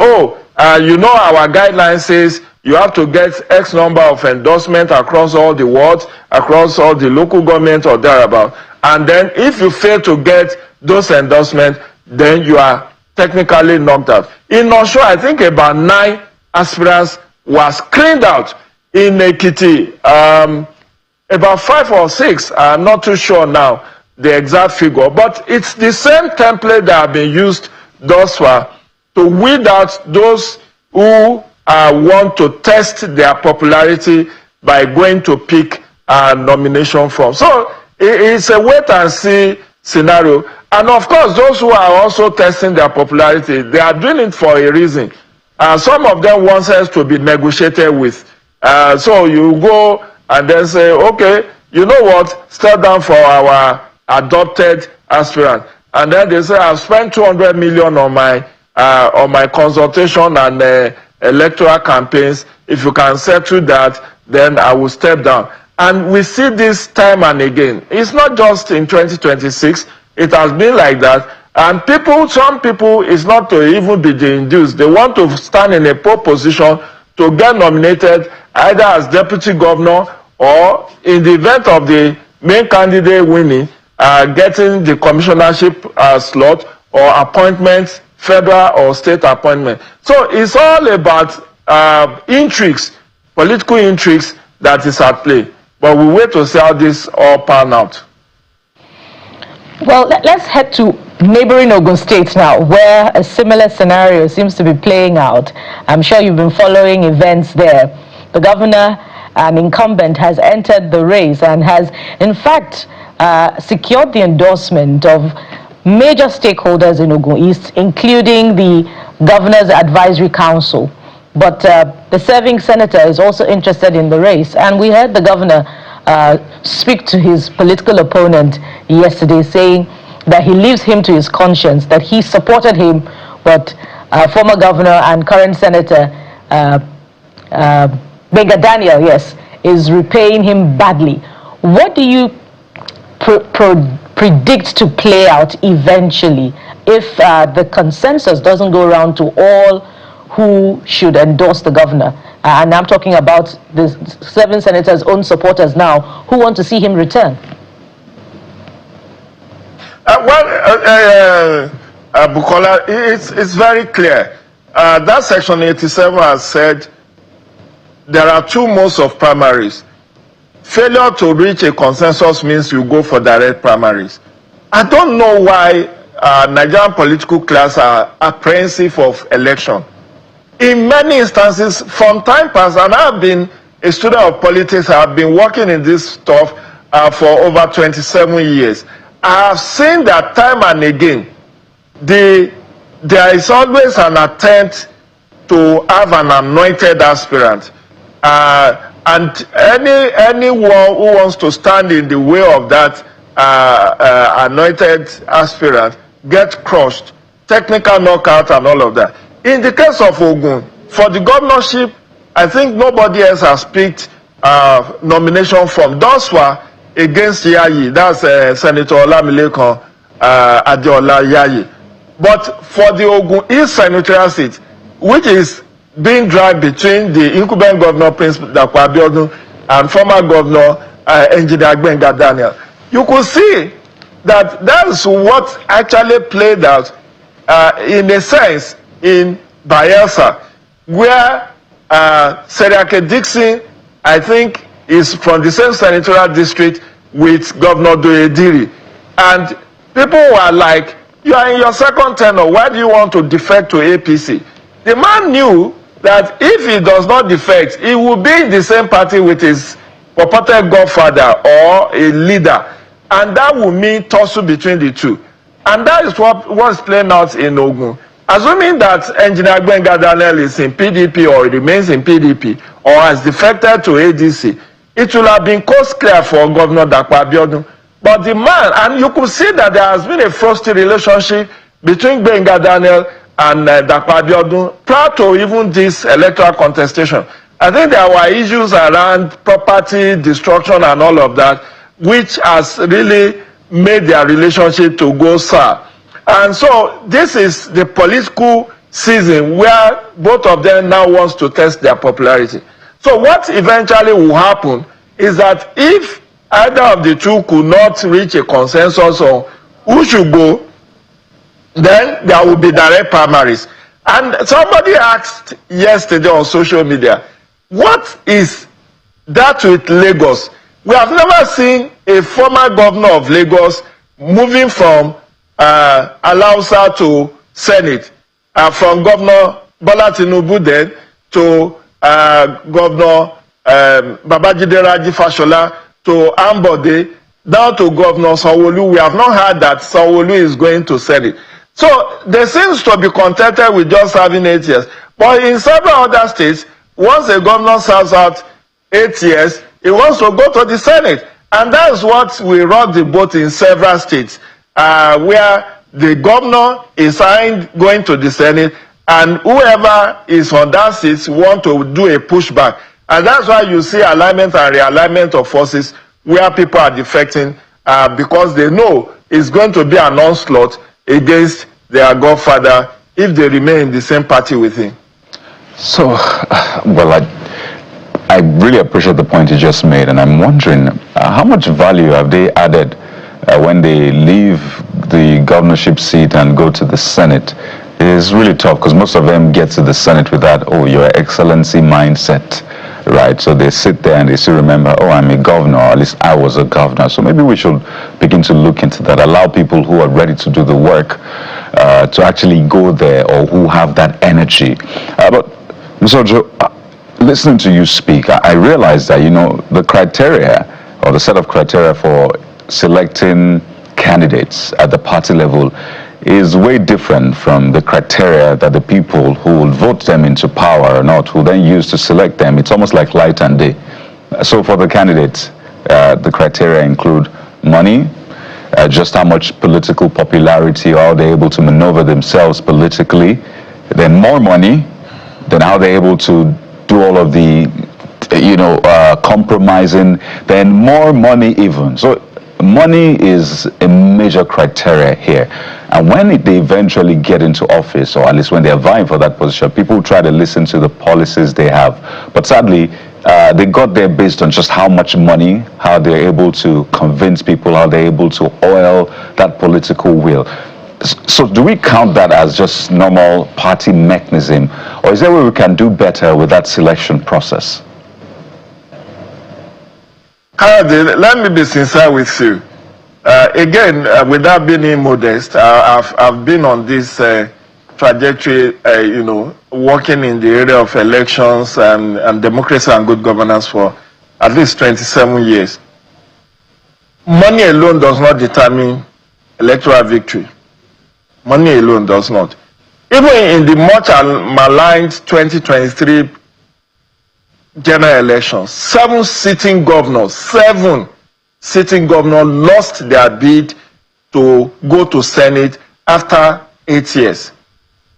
you know, our guideline says you have to get X number of endorsement across all the wards, across all the local government or thereabout. And then if you fail to get those endorsements, then you are technically knocked out. In Osun, I think about 9 aspirants were screened out. In Ekiti, about 5 or 6, I'm not too sure now the exact figure, but it's the same template that have been used thus far to weed out those who want to test their popularity by going to pick a nomination form. So it's a wait and see scenario. And of course, those who are also testing their popularity, they are doing it for a reason. Some of them want us to be negotiated with. So you go and then say, okay, you know what, step down for our adopted aspirant. And then they say, I've spent 200 million on my consultation and electoral campaigns. If you can settle that, then I will step down. And we see this time and again. It's not just in 2026. It has been like that. And some people, it's not to even be induced. They want to stand in a pole position to get nominated either as deputy governor or, in the event of the main candidate winning, getting the commissionership slot or appointments, federal or state appointment. So it's all about intrigues, political intrigues that is at play. But we wait to see how this all pan out. Well, let's head to neighboring Ogun State now, where a similar scenario seems to be playing out. I'm sure you've been following events there. The governor, an incumbent, has entered the race and has, in fact, secured the endorsement of major stakeholders in Ogun East, including the Governor's Advisory Council. But the serving senator is also interested in the race. And we heard the governor speak to his political opponent yesterday, saying that he leaves him to his conscience, that he supported him, but former governor and current senator Benga Daniel, yes, is repaying him badly. What do you predict to play out eventually if the consensus doesn't go around to all who should endorse the governor? And I'm talking about the 7 senators' own supporters now who want to see him return. Bukola, it's very clear. That Section 87 has said there are 2 modes of primaries. Failure to reach a consensus means you go for direct primaries. I don't know why Nigerian political class are apprehensive of election. in many instances, from time past, and I've been a student of politics, I've been working in this stuff for over 27 years. I have seen that time and again, there is always an attempt to have an anointed aspirant. And anyone who wants to stand in the way of that anointed aspirant get crushed, technical knockout and all of that. In the case of Ogun, for the governorship, I think nobody else has picked nomination from. Those were against Yayi, that's Senator Olamilekan Adeola Yayi. But for the Ogun East Senatorial seat, which is being dragged between the incumbent governor, Prince Dapo Abiodun, and former governor, Engineer Gbenga Daniel, you could see that that's what actually played out in a sense in Bayelsa, where Seriake Dixon, I think, is from the same senatorial district with Governor Doyediri. And people were like, you are in your second tenure, why do you want to defect to APC? The man knew that if he does not defect, he will be in the same party with his purported godfather or a leader. And that will mean tussle between the two. And that is what was playing out in Ogun. Assuming that Engineer Gbenga Daniel is in PDP or remains in PDP or has defected to ADC, it will have been cost clear for Governor Dapo Abiodun. But the man, and you could see that there has been a frosty relationship between Gbenga Daniel and Dapo Abiodun prior to even this electoral contestation. I think there were issues around property destruction and all of that, which has really made their relationship to go sour. And so this is the political season where both of them now wants to test their popularity. So what eventually will happen is that if either of the two could not reach a consensus on who should go, then there will be direct primaries. And somebody asked yesterday on social media, what is that with Lagos? We have never seen a former governor of Lagos moving from Alausa to Senate, from Governor Bola Tinubu then to Governor Babajide Raji Fashola to Ambode, down to Governor Sanwo-Olu. We have not heard that Sanwo-Olu is going to Senate. So there seems to be contented with just having 8 years. But in several other states, once a governor serves out 8 years, he wants to go to the Senate. And that's what we rock the boat in several states, where the governor is going to the Senate, and whoever is on that seat want to do a pushback. And that's why you see alignment and realignment of forces where people are defecting, because they know it's going to be an onslaught against their godfather if they remain in the same party with him. So, well, I really appreciate the point you just made, and I'm wondering how much value have they added when they leave the governorship seat and go to the Senate? It is really tough because most of them get to the Senate with that, oh, your excellency mindset, right? So they sit there and they still remember, oh, I'm a governor, or at least I was a governor. So maybe we should begin to look into that, allow people who are ready to do the work to actually go there, or who have that energy. But Mr. Ojo, listening to you speak, I realize that, you know, the criteria or the set of criteria for selecting candidates at the party level is way different from the criteria that the people who will vote them into power or not will then use to select them. It's almost like light and day. So for the candidates, the criteria include money, just how much political popularity are they able to maneuver themselves politically, then more money, then how they're able to do all of the, compromising, then more money even. So money is a major criteria here. And when they eventually get into office, or at least when they're vying for that position, people try to listen to the policies they have. But sadly, they got there based on just how much money, how they're able to convince people, how they're able to oil that political will. So do we count that as just normal party mechanism, or is there a way we can do better with that selection process? Let me be sincere with you. Again, without being immodest, I've been on this trajectory, working in the area of elections and democracy and good governance for at least 27 years. Money alone does not determine electoral victory. Money alone does not. Even in the much maligned 2023 general elections, 7 sitting governors lost their bid to go to Senate after 8 years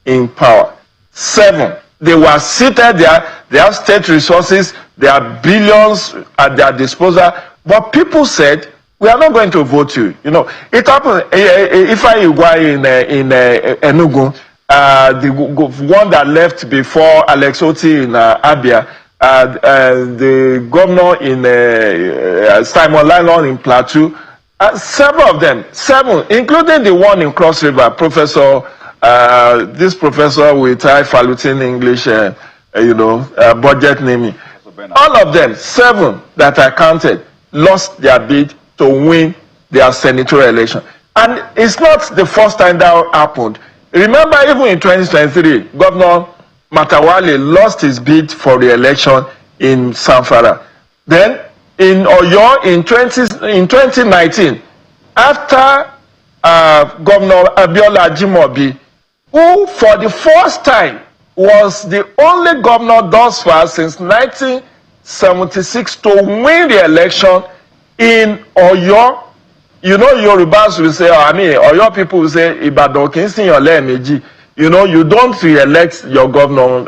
in power. 7. They were seated there, they have state resources, there are billions at their disposal, but people said, we are not going to vote you. It happened. If I in Enugu, the one that left before Alex Oti in Abia, the governor in Simon Lalong in Plateau, several of them, 7, including the one in Cross River, this professor with highfalutin English, budget naming. All of them, 7 that I counted, lost their bid to win their senatorial election. And it's not the first time that happened. Remember, even in 2023, Governor Matawale lost his bid for re-election in Zamfara. Then, in Oyo, in 2019, after Governor Abiola Ajimobi, who for the first time was the only governor thus far since 1976 to win the election in Oyo. Yorubas will say, Oyo people will say, Ibadan kinsin meji. You don't re-elect your governor,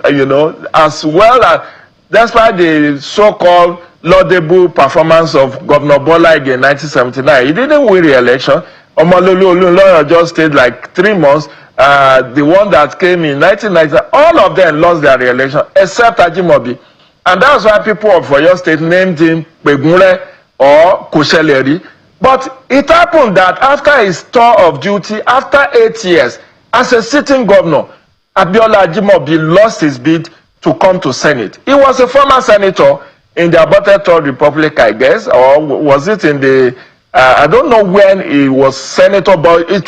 as well as, that's why the so-called laudable performance of Governor Bola Ige in 1979. He didn't win re-election. Omololu Olunloyo just stayed like 3 months. The one that came in 1990, all of them lost their re-election except Ajimobi. And that's why people of Oyo State named him Pegunle or Kosheleri. But it happened that after his tour of duty, after 8 years, as a sitting governor, Abiola Ajimobi lost his bid to come to Senate. He was a former senator in the aborted Third Republic, I guess, or was it in the, I don't know when he was senator, but he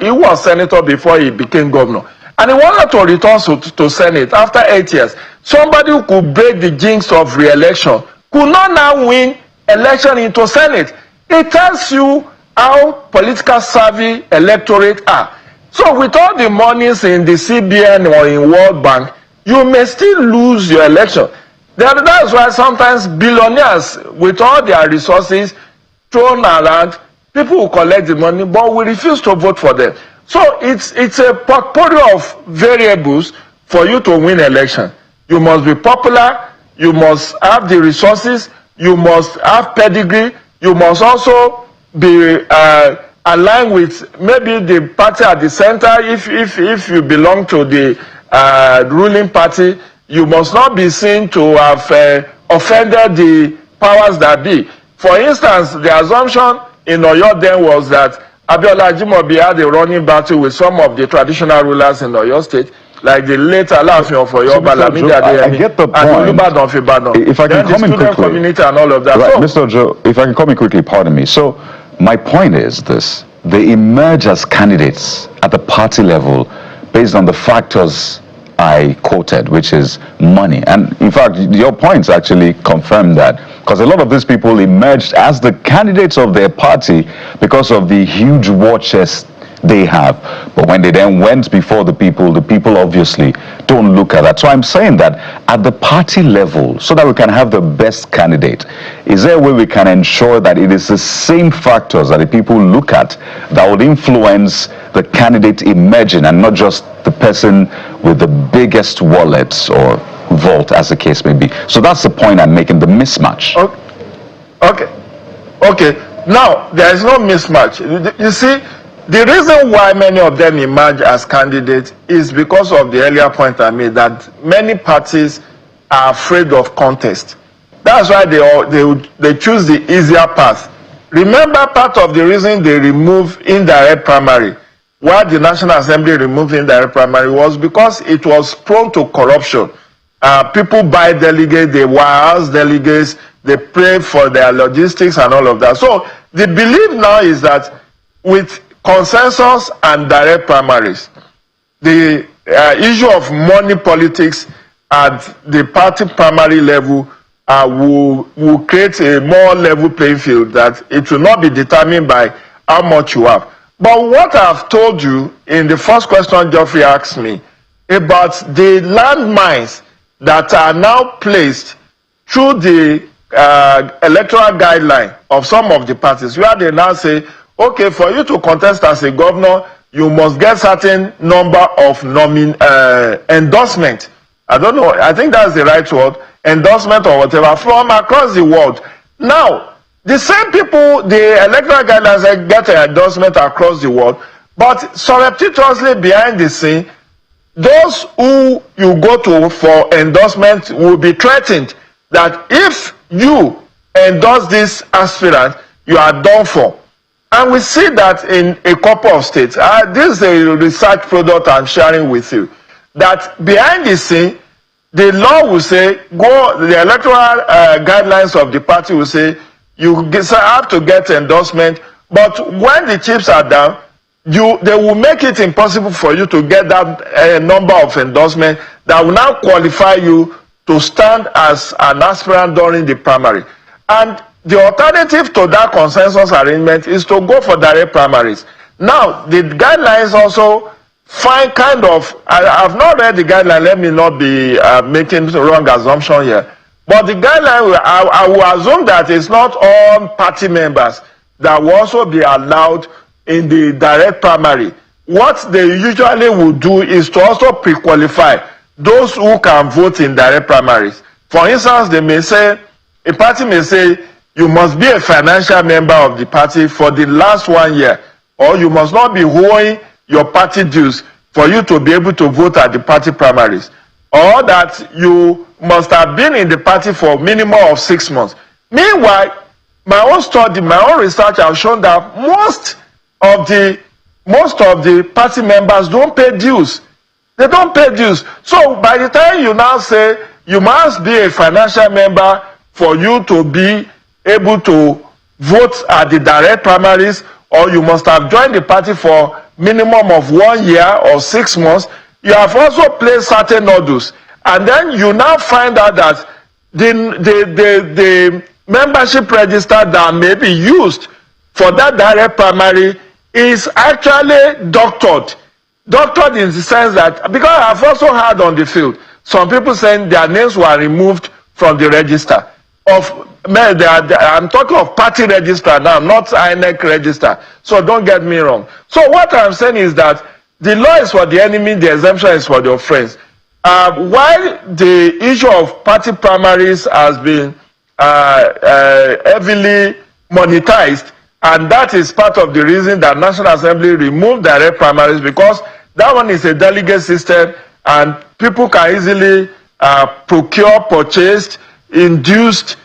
was senator before he became governor. And he wanted to return to Senate after 8 years. Somebody who could break the jinx of re-election could not now win election into Senate. It tells you how political savvy electorate are. So with all the monies in the CBN or in World Bank, you may still lose your election. That's why sometimes billionaires, with all their resources thrown around, people will collect the money, but we refuse to vote for them. So it's a portfolio of variables for you to win election. You must be popular, you must have the resources, you must have pedigree, you must also be aligned with maybe the party at the center. If you belong to the ruling party, you must not be seen to have offended the powers that be. For instance, the assumption in Oyo then was that Abiola Ajimobi had a running battle with some of the traditional rulers in Oyo State, like the late Alaafin of Oyo, Balamide Adeyemi, I get the point. and Olubadan of Ibadan. If I can come in quickly, community and all of that. Right, So, Mr. Ojo, if I can come in quickly, pardon me. So my point is this: they emerge as candidates at the party level based on the factors I quoted, which is money. And in fact, your points actually confirm that, because a lot of these people emerged as the candidates of their party because of the huge war chest they have. But when they then went before the people obviously don't look at that. So I'm saying that at the party level, so that we can have the best candidate, is there a way we can ensure that it is the same factors that the people look at that would influence the candidate emerging, and not just the person with the biggest wallet or vault, as the case may be? So that's the point I'm making, the mismatch. Okay. Now, there is no mismatch. You see, the reason why many of them emerge as candidates is because of the earlier point I made, that many parties are afraid of contest. That's why they choose the easier path. Remember, part of the reason they remove indirect primary, why the National Assembly removed indirect primary, was because it was prone to corruption. People buy delegates, they warehouse delegates, they pay for their logistics and all of that. So the belief now is that with consensus and direct primaries, the issue of money politics at the party primary level will create a more level playing field, that it will not be determined by how much you have. But what I've told you in the first question Geoffrey asked me about the landmines that are now placed through the electoral guideline of some of the parties, where they now say, okay, for you to contest as a governor, you must get certain number of endorsement. I don't know, I think that's the right word, endorsement or whatever, from across the world. Now, the same people, the electoral guidelines get an endorsement across the world, but surreptitiously behind the scene, those who you go to for endorsement will be threatened that if you endorse this aspirant, you are done for. And we see that in a couple of states. This is a research product I'm sharing with you. That behind the scene, the law will say, the electoral guidelines of the party will say, you have to get endorsement, but when the chips are down, they will make it impossible for you to get that number of endorsement that will now qualify you to stand as an aspirant during the primary. And the alternative to that consensus arrangement is to go for direct primaries. Now, the guidelines also find kind of, I've not read the guideline, let me not be making the wrong assumption here, but the guideline, I will assume that it's not all party members that will also be allowed in the direct primary. What they usually will do is to also pre-qualify those who can vote in direct primaries. For instance, they may say, a party may say, you must be a financial member of the party for the last 1 year, or you must not be owing your party dues for you to be able to vote at the party primaries, or that you must have been in the party for a minimum of 6 months. Meanwhile, my own study, my own research have shown that most of the party members don't pay dues. They don't pay dues. So by the time you now say you must be a financial member for you to be able to vote at the direct primaries, or you must have joined the party for minimum of 1 year or 6 months, you have also placed certain hurdles. And then you now find out that the membership register that may be used for that direct primary is actually doctored. Doctored in the sense that, because I've also heard on the field, some people saying their names were removed from the register. I'm talking of party register now, not INEC register. So don't get me wrong. So what I'm saying is that the law is for the enemy, the exemption is for your friends. While the issue of party primaries has been heavily monetized, and that is part of the reason that National Assembly removed direct primaries, because that one is a delegate system and people can easily procure, purchased, induced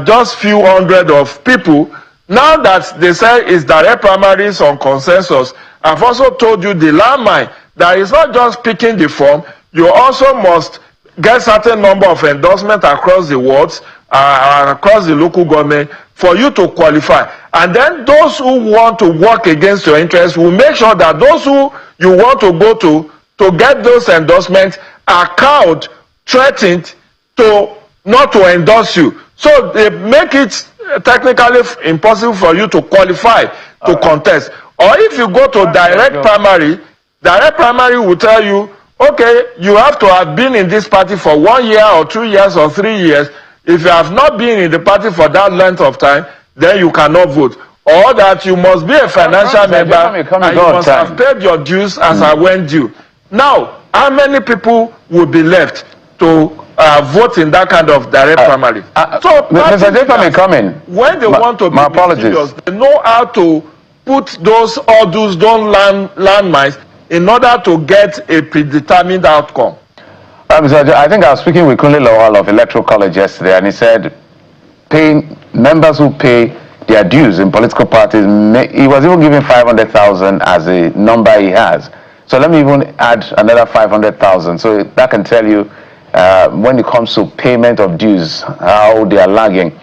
just few hundred of people. Now that they say it's direct primaries on consensus, I've also told you the landmine that is not just picking the form, you also must get certain number of endorsements across the wards, across the local government for you to qualify. And then those who want to work against your interests will make sure that those who you want to go to get those endorsements are cowed, threatened to not to endorse you. So they make it technically impossible for you to qualify to contest. Or if you go to direct primary will tell you, okay, you have to have been in this party for 1 year or 2 years or 3 years. If you have not been in the party for that length of time, then you cannot vote. Or that you must be a financial member and you must have paid your dues as I went due. Now, how many people will be left to vote in that kind of direct primary? So, when they want to be serious, they know how to put those hurdles, those landmines, in order to get a predetermined outcome. I think I was speaking with Kunle Lawal of Electoral College yesterday, and he said members who pay their dues in political parties, he was even giving 500,000 as a number he has. So let me even add another 500,000. So that can tell you when it comes to payment of dues, how they are lagging.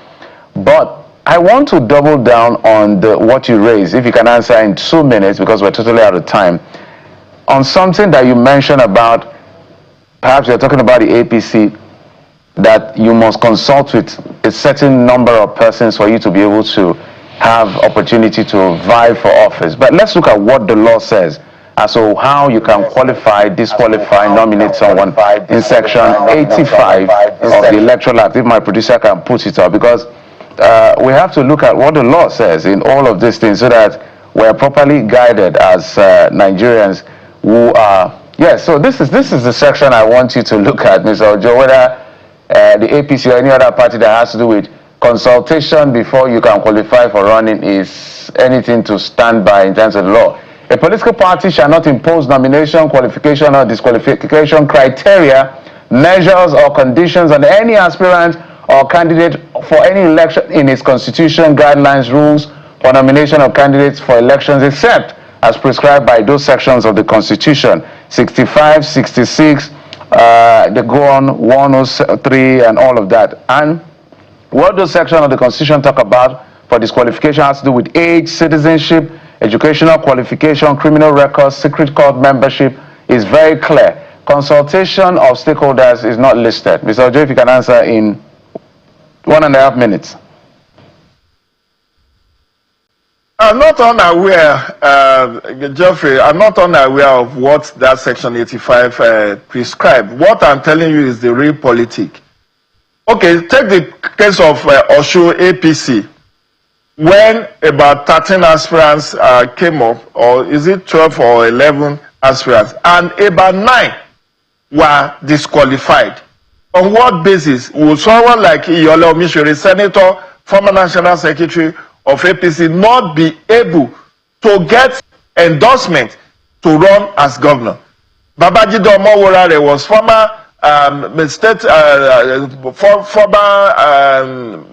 But I want to double down on what you raised, if you can answer in 2 minutes, because we're totally out of time. on something that you mentioned about, perhaps you're talking about the APC, that you must consult with a certain number of persons for you to be able to have opportunity to vie for office. But let's look at what the law says as to how you can qualify, disqualify, nominate someone in section 85 of the Electoral Act, if my producer can put it up, because we have to look at what the law says in all of these things so that we're properly guided as Nigerians who are. Yes, so this is the section I want you to look at, Mr. Ojo, whether the APC or any other party that has to do with consultation before you can qualify for running is anything to stand by in terms of the law. A political party shall not impose nomination, qualification, or disqualification criteria, measures, or conditions on any aspirant or candidate for any election in its constitution, guidelines, rules for nomination of candidates for elections, except as prescribed by those sections of the Constitution, 65, 66, they go on 103 and all of that. And what those sections of the Constitution talk about for disqualification has to do with age, citizenship, educational qualification, criminal records, secret court membership is very clear. Consultation of stakeholders is not listed. Mr. Ojo, if you can answer in 1.5 minutes. I'm not unaware, Geoffrey, I'm not unaware of what that Section 85 prescribes. What I'm telling you is the real politic. Okay, take the case of Osho APC. When about 13 aspirants came up, or is it 12 or 11 aspirants, and about 9 were disqualified. On what basis would someone like Iyole Omishore, Senator, former National Secretary of APC, not be able to get endorsement to run as governor? Babajide Omowolare was former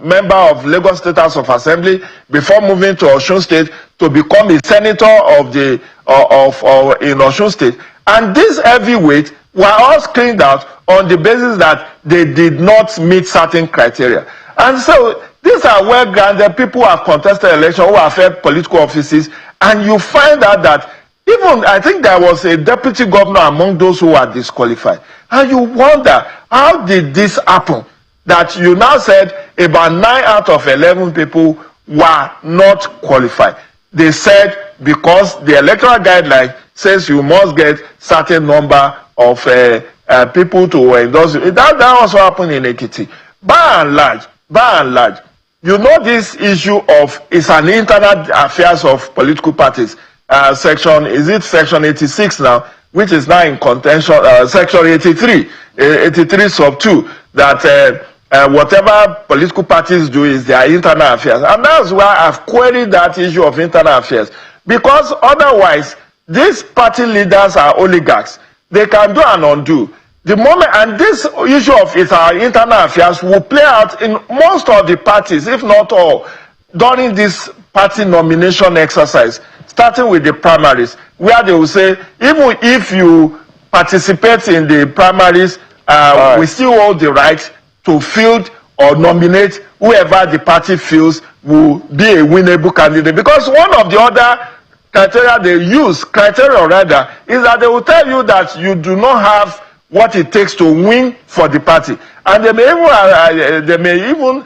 member of Lagos State House of Assembly before moving to Osun State to become a senator of the in Osun State, and these heavyweights were all screened out on the basis that they did not meet certain criteria. And so these are well-grounded people who have contested elections, who have held political offices, and you find out that even, I think there was a deputy governor among those who were disqualified. And you wonder, how did this happen? That you now said about 9 out of 11 people were not qualified. They said because the electoral guideline says you must get certain number of people to endorse you. That also happened in Ekiti. By and large, you know this issue of, it's an internal affairs of political parties. Section 86 now, which is now in contention, section 83 sub 2, that whatever political parties do is their internal affairs. And that's why I've queried that issue of internal affairs. Because otherwise, these party leaders are oligarchs. They can do and undo. The moment, and this issue of our internal affairs will play out in most of the parties, if not all, during this party nomination exercise, starting with the primaries, where they will say, even if you participate in the primaries, we still hold the right to field or nominate whoever the party feels will be a winnable candidate. Because one of the other criteria they use, is that they will tell you that you do not have what it takes to win for the party, and they may even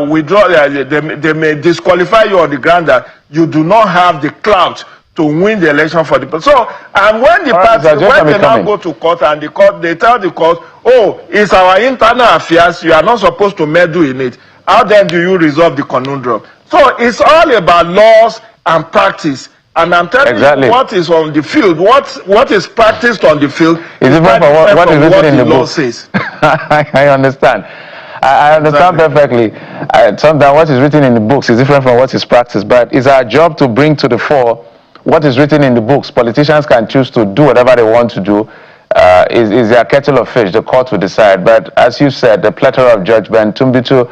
withdraw. They may disqualify you on the ground that you do not have the clout to win the election for the party. So, and when the party, when they now go to court, and the court, they tell the court, oh, it's our internal affairs, you are not supposed to meddle in it. How then do you resolve the conundrum? So it's all about laws and practice. And I'm telling you what is on the field, what is practiced on the field is different from what is written in the book. Says. I understand. I understand perfectly. Sometimes what is written in the books is different from what is practiced, but it's our job to bring to the fore what is written in the books. Politicians can choose to do whatever they want to do. Is their kettle of fish, the court will decide. But as you said, the plethora of judgment, Tumbitu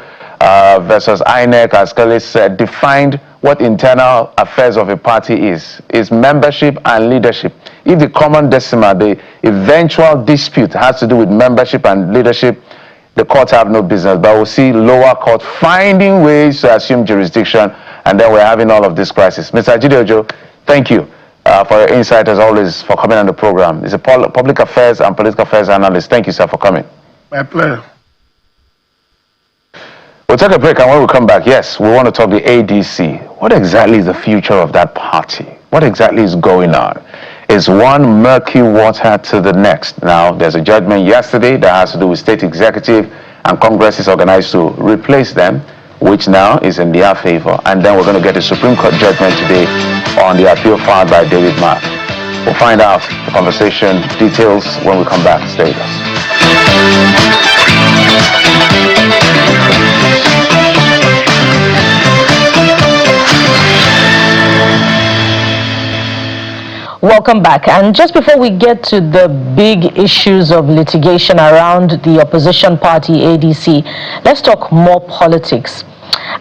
versus INEC, as Kelly said, defined what internal affairs of a party is membership and leadership. If the common decimal, the eventual dispute has to do with membership and leadership, the courts have no business. But we'll see lower court finding ways to assume jurisdiction, and then we're having all of this crisis. Mr. Ajide Ojo, thank you. for your insight as always, for coming on the program. He's a public affairs and political affairs analyst. Thank you, sir, for coming. My pleasure. We'll take a break, and when we come back, yes, we want to talk the ADC. What exactly is the future of that party? What exactly is going on? Is one murky water to the next? Now, there's a judgment yesterday that has to do with state executive, and Congress is organized to replace them, which now is in their favor. And then we're going to get a Supreme Court judgment today on the appeal filed by David Mark. We'll find out the conversation details when we come back. Stay with us. Welcome back. And just before we get to the big issues of litigation around the opposition party ADC, let's talk more politics.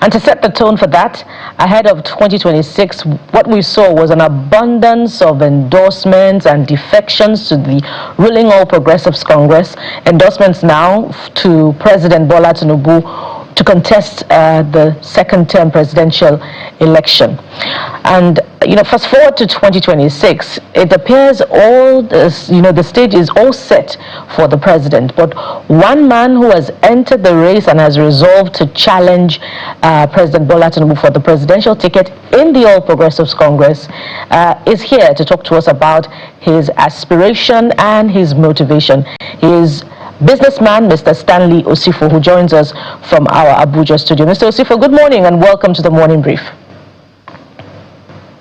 And to set the tone for that, ahead of 2026, what we saw was an abundance of endorsements and defections to the ruling All Progressives Congress, endorsements now to President Bola Tinubu to contest the second-term presidential election. And, fast forward to 2026, it appears all this, the stage is all set for the president. But one man who has entered the race and has resolved to challenge President Bola Tinubu for the presidential ticket in the All Progressives Congress is here to talk to us about his aspiration and his motivation. He is businessman, Mr. Stanley Osifo, who joins us from our Abuja studio. Mr. Osifo, good morning and welcome to the Morning Brief.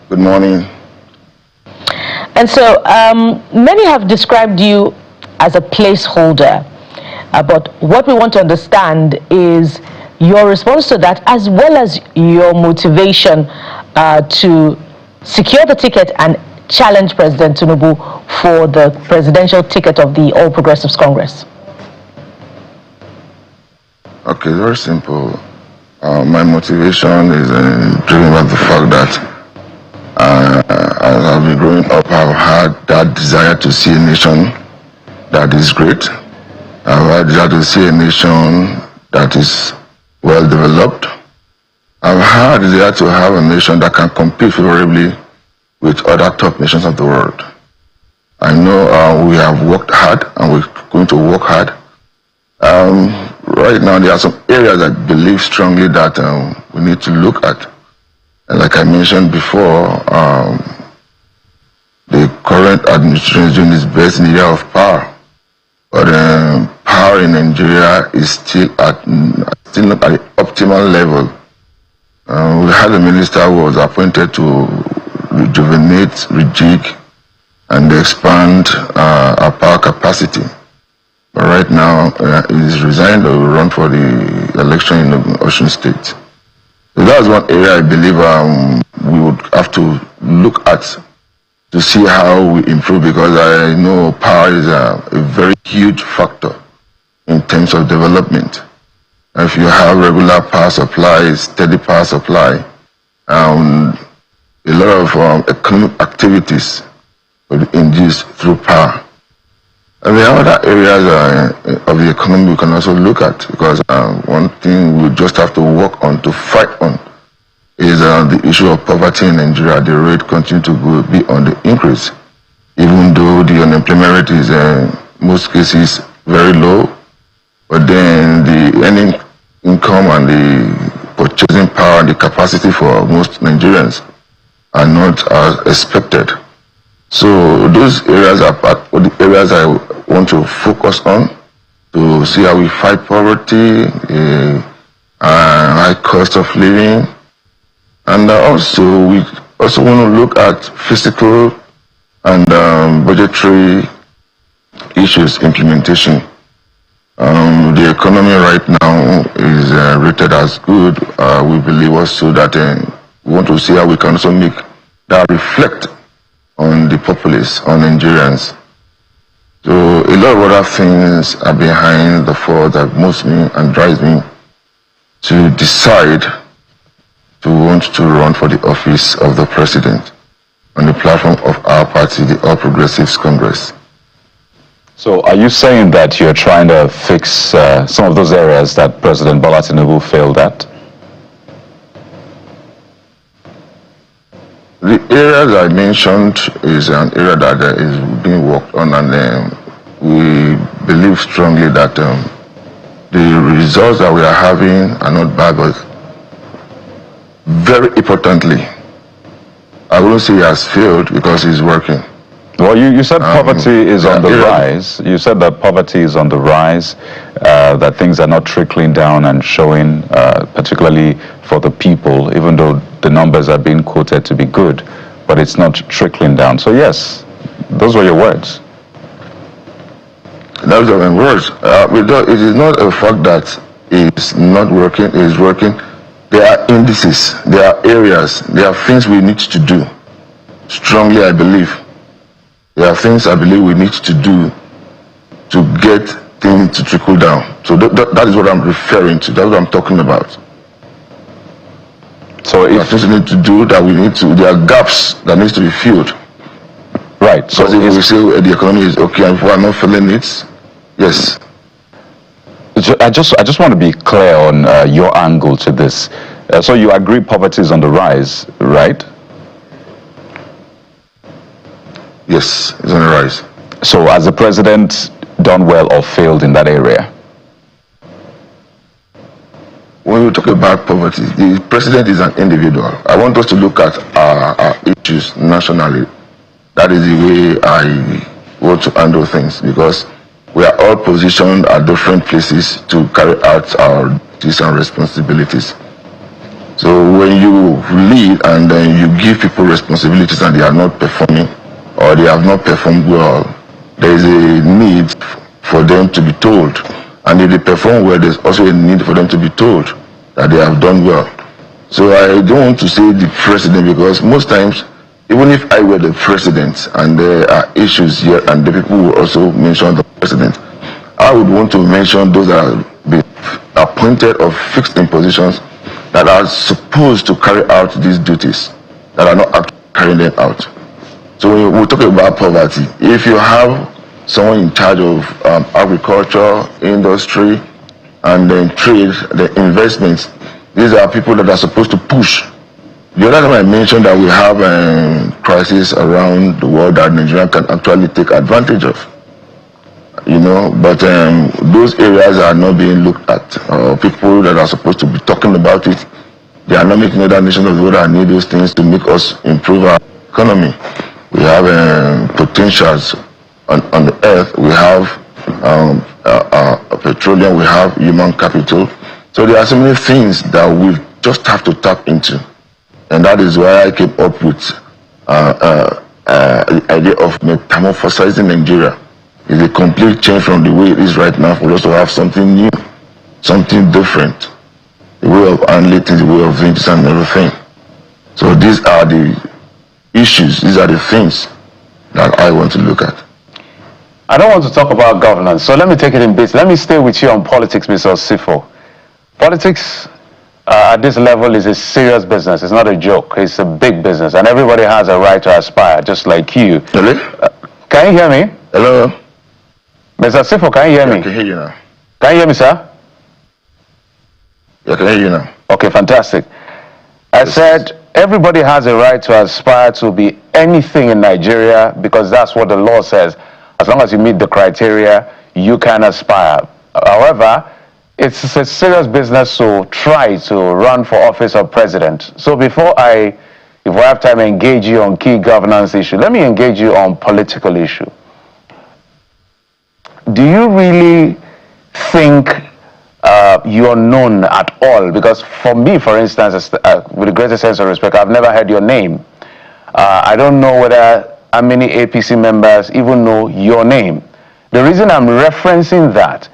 Good morning. And so many have described you as a placeholder, but what we want to understand is your response to that, as well as your motivation to secure the ticket and challenge President Tinubu for the presidential ticket of the All Progressives Congress. Okay, very simple. My motivation is driven by the fact that as I've been growing up, I've had that desire to see a nation that is great. I've had desire to see a nation that is well developed. I've had desire to have a nation that can compete favorably with other top nations of the world. I know we have worked hard and we're going to work hard. Right now, there are some areas I believe strongly that we need to look at. And like I mentioned before, the current administration is doing its best in the area of power. But power in Nigeria is still not at the optimal level. We had a minister who was appointed to rejuvenate, rejig, and expand our power capacity. But right now, he is resigned or will run for the election in Osun State. So that's one area I believe we would have to look at to see how we improve, because I know power is a very huge factor in terms of development. If you have regular power supply, steady power supply, a lot of economic activities will be induced through power. And there are other areas of the economy we can also look at, because one thing we just have to work on, to fight on, is the issue of poverty in Nigeria. The rate continues to be on the increase, even though the unemployment rate is in most cases very low, but then the earning income and the purchasing power and the capacity for most Nigerians are not as expected. So those areas are part of the areas I want to focus on to see how we fight poverty, high cost of living, and also we also want to look at fiscal and budgetary issues implementation. The economy right now is rated as good. We believe also that we want to see how we can also make that reflect on the populace, on Nigerians. So a lot of other things are behind the force that moves me and drives me to decide to want to run for the office of the president on the platform of our party, the All Progressives Congress. So are you saying that you're trying to fix some of those areas that President Bola Tinubu failed at? The areas I mentioned is an area that is being worked on, and we believe strongly that the results that we are having are not bad, but very importantly, I wouldn't say he has failed because he's working. Well, you said poverty is on the rise. You said that poverty is on the rise, that things are not trickling down and showing, particularly for the people, even though the numbers are being quoted to be good, but it's not trickling down. So yes, those were your words. Those are my words. It is not a fact that it's not working, it is working. There are indices, there are areas, there are things we need to do. Strongly, I believe. There are things I believe we need to do to get things to trickle down. So that is what I'm referring to. That's what I'm talking about. So there are things we need to do that we need to, there are gaps that need to be filled. Right. So if we say the economy is okay and people are not filling it, yes. I just want to be clear on your angle to this. So you agree poverty is on the rise, right? Yes, it's on the rise. So has the president done well or failed in that area? When we talk about poverty, the president is an individual. I want us to look at our issues nationally. That is the way I want to handle things, because we are all positioned at different places to carry out our duties and responsibilities. So when you lead and then you give people responsibilities and they are not performing, or they have not performed well, there is a need for them to be told. And if they perform well, there's also a need for them to be told that they have done well. So I don't want to say the president, because most times, even if I were the president and there are issues here and the people will also mention the president, I would want to mention those that are being appointed or fixed in positions that are supposed to carry out these duties, that are not actually carrying them out. So when we're talking about poverty, if you have someone in charge of agriculture, industry, and then trade, the investments, these are people that are supposed to push. The other time I mentioned that we have a crisis around the world that Nigeria can actually take advantage of. You know, but those areas are not being looked at. People that are supposed to be talking about it, they are not making other nations of the world that need those things to make us improve our economy. We have potentials on the earth. We have petroleum. We have human capital. So there are so many things that we just have to tap into, and that is why I came up with the idea of metamorphosizing Nigeria. It's a complete change from the way it is right now for us to have something new, something different, the way of handling things, the way of things and everything. So these are the issues, these are the things that I want to look at. I don't want to talk about governance, so let me take it in bits. Let me stay with you on politics, Mr. Sifo. Politics at this level is a serious business. It's not a joke. It's a big business, and everybody has a right to aspire, just like you. Really? Can you hear me? Hello? Mr. Sifo, can you hear me? I can hear you now. Can you hear me, sir? Yeah, I can hear you now. Okay, fantastic. I said everybody has a right to aspire to be anything in Nigeria, because that's what the law says. As long as you meet the criteria, you can aspire. However, it's a serious business to try to run for office of president. So if I have time, engage you on key governance issue, let me engage you on political issue. Do you really think you're known at all? Because for me, for instance, with the greatest sense of respect, I've never heard your name. I don't know whether how many APC members even know your name. The reason I'm referencing that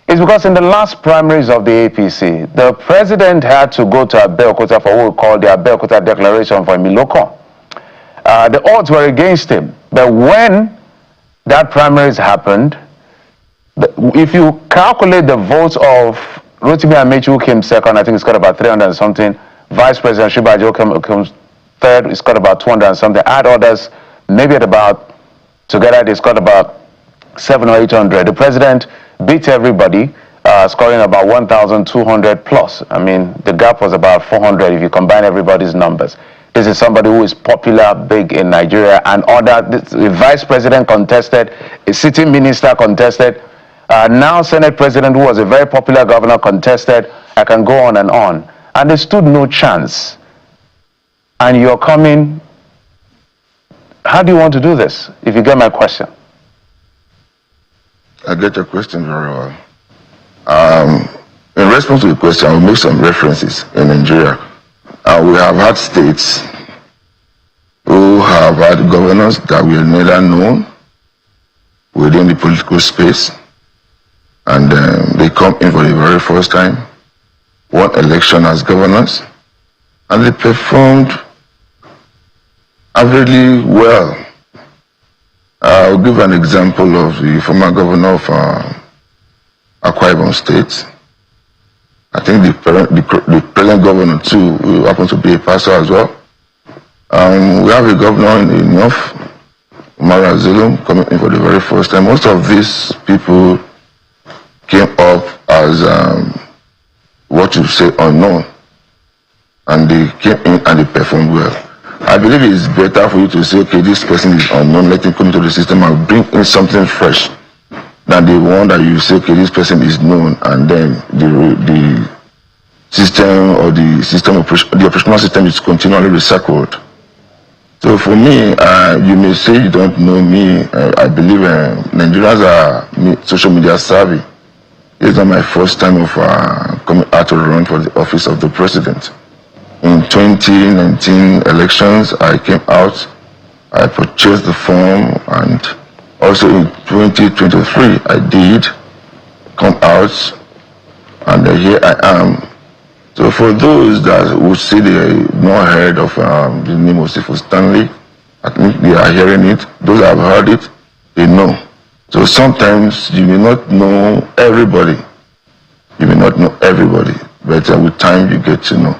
is because in the last primaries of the APC, the president had to go to Abeokuta for what we call the Abeokuta Declaration for Miloko. The odds were against him, but when that primaries happened, if you calculate the votes of Rotimi Amechi, who came second, I think it's got about 300 and something. Vice President Shibajo came third, it's got about 200 and something. Add others, maybe at about, together it's got about 700 or 800. The president beat everybody, scoring about 1,200 plus. I mean, the gap was about 400 if you combine everybody's numbers. This is somebody who is popular, big in Nigeria, and the vice president contested, a sitting minister contested, now Senate president, who was a very popular governor, contested. I can go on, and they stood no chance. And you're coming. How do you want to do this, if you get my question? I get your question very well. In response to the question, I will make some references in Nigeria. We have had states who have had governors that were neither known within the political space, and they come in for the very first time, won election as governors, and they performed averagely well. I'll give an example of the former governor of Akwa Ibom State. I think the present governor too, who happens to be a pastor as well. We have a governor in the north, Umara Zulum, coming in for the very first time. Most of these people came up as what you say unknown, and they came in and they performed well. I believe it's better for you to say, okay, this person is unknown, let him come into the system and bring in something fresh, than the one that you say, okay, this person is known, and then the system or the operational system is continually recycled. So for me, you may say you don't know me. I believe Nigerians are social media savvy. It's not my first time of coming out to run for the office of the president. In 2019 elections, I came out, I purchased the form, and also in 2023, I did come out, and here I am. So for those that would say they not heard of the name of Sifo Stanley, I think they are hearing it. Those that have heard it, they know. So sometimes you may not know everybody. You may not know everybody, but with time you get to know.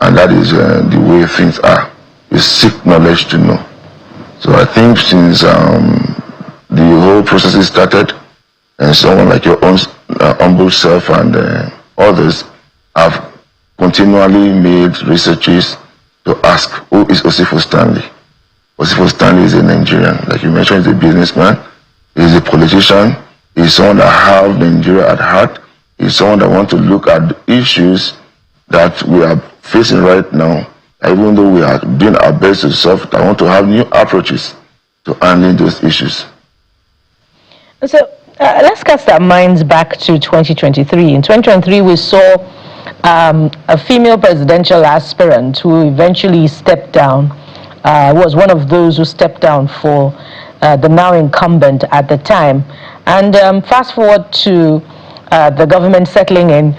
And that is the way things are. You seek knowledge to know. So I think since the whole process started, and someone like your own humble self and others have continually made researches to ask, who is Osifo Stanley? Osifo Stanley is a Nigerian. Like you mentioned, he's a businessman, he's a politician, he's someone that has Nigeria at heart, he's someone that wants to look at the issues that we are facing right now. Even though we are doing our best to solve it, I want to have new approaches to handling those issues. So let's cast our minds back to 2023. In 2023, we saw a female presidential aspirant who eventually stepped down, was one of those who stepped down for the now incumbent at the time. And fast forward to the government settling in,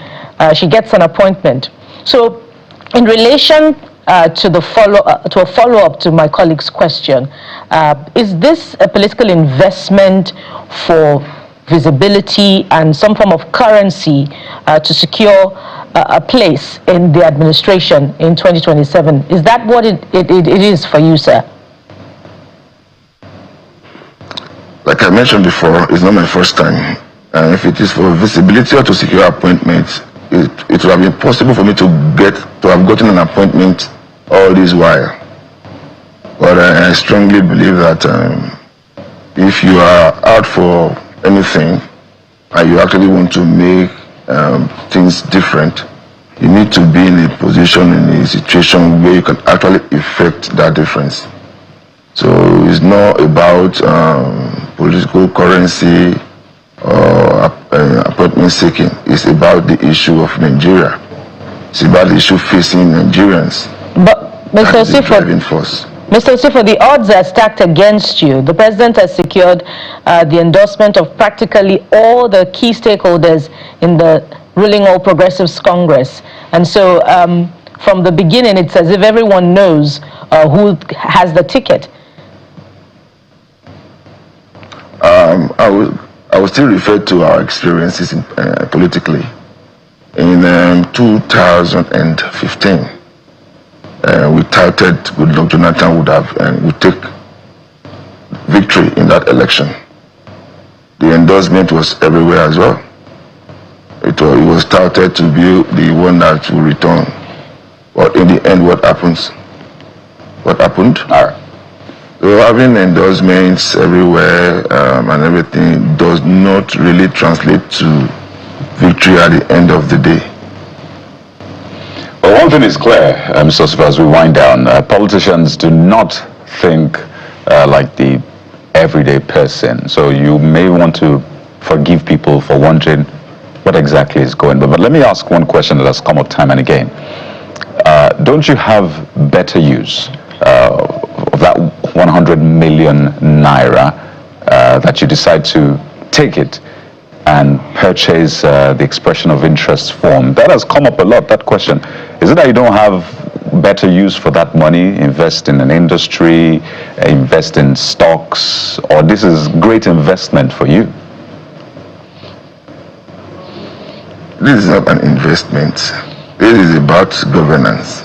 she gets an appointment. So in relation to a follow-up to my colleague's question, is this a political investment for visibility and some form of currency to secure a place in the administration in 2027? Is that what it is for you, sir? Like I mentioned before, it's not my first time. And if it is for visibility or to secure appointments, it would have been possible for me to have gotten an appointment all this while. But I strongly believe that if you are out for anything and you actually want to make things different, you need to be in a position, in a situation where you can actually effect that difference. So it's not about political currency or appointment seeking. It's about the issue of Nigeria. It's about the issue facing Nigerians. But Mr. Osifo, the odds are stacked against you. The president has secured the endorsement of practically all the key stakeholders in the ruling All Progressives Congress. And so from the beginning, it's as if everyone knows who has the ticket. I will still refer to our experiences politically. In 2015, we touted Goodluck Jonathan would take victory in that election. The endorsement was everywhere as well. It was touted to be the one that will return. But in the end, what happens? what happened. All right. So having endorsements everywhere and everything does not really translate to victory at the end of the day. Well, one thing is clear, Mr. Osifa, as we wind down, politicians do not think like the everyday person. So you may want to forgive people for wondering what exactly is going on. But let me ask one question that has come up time and again. Don't you have better use of that 100 million naira that you decide to take it and purchase the expression of interest form? That has come up a lot, that question. Is it that you don't have better use for that money, invest in an industry, invest in stocks, or this is great investment for you? This is not an investment. This is about governance.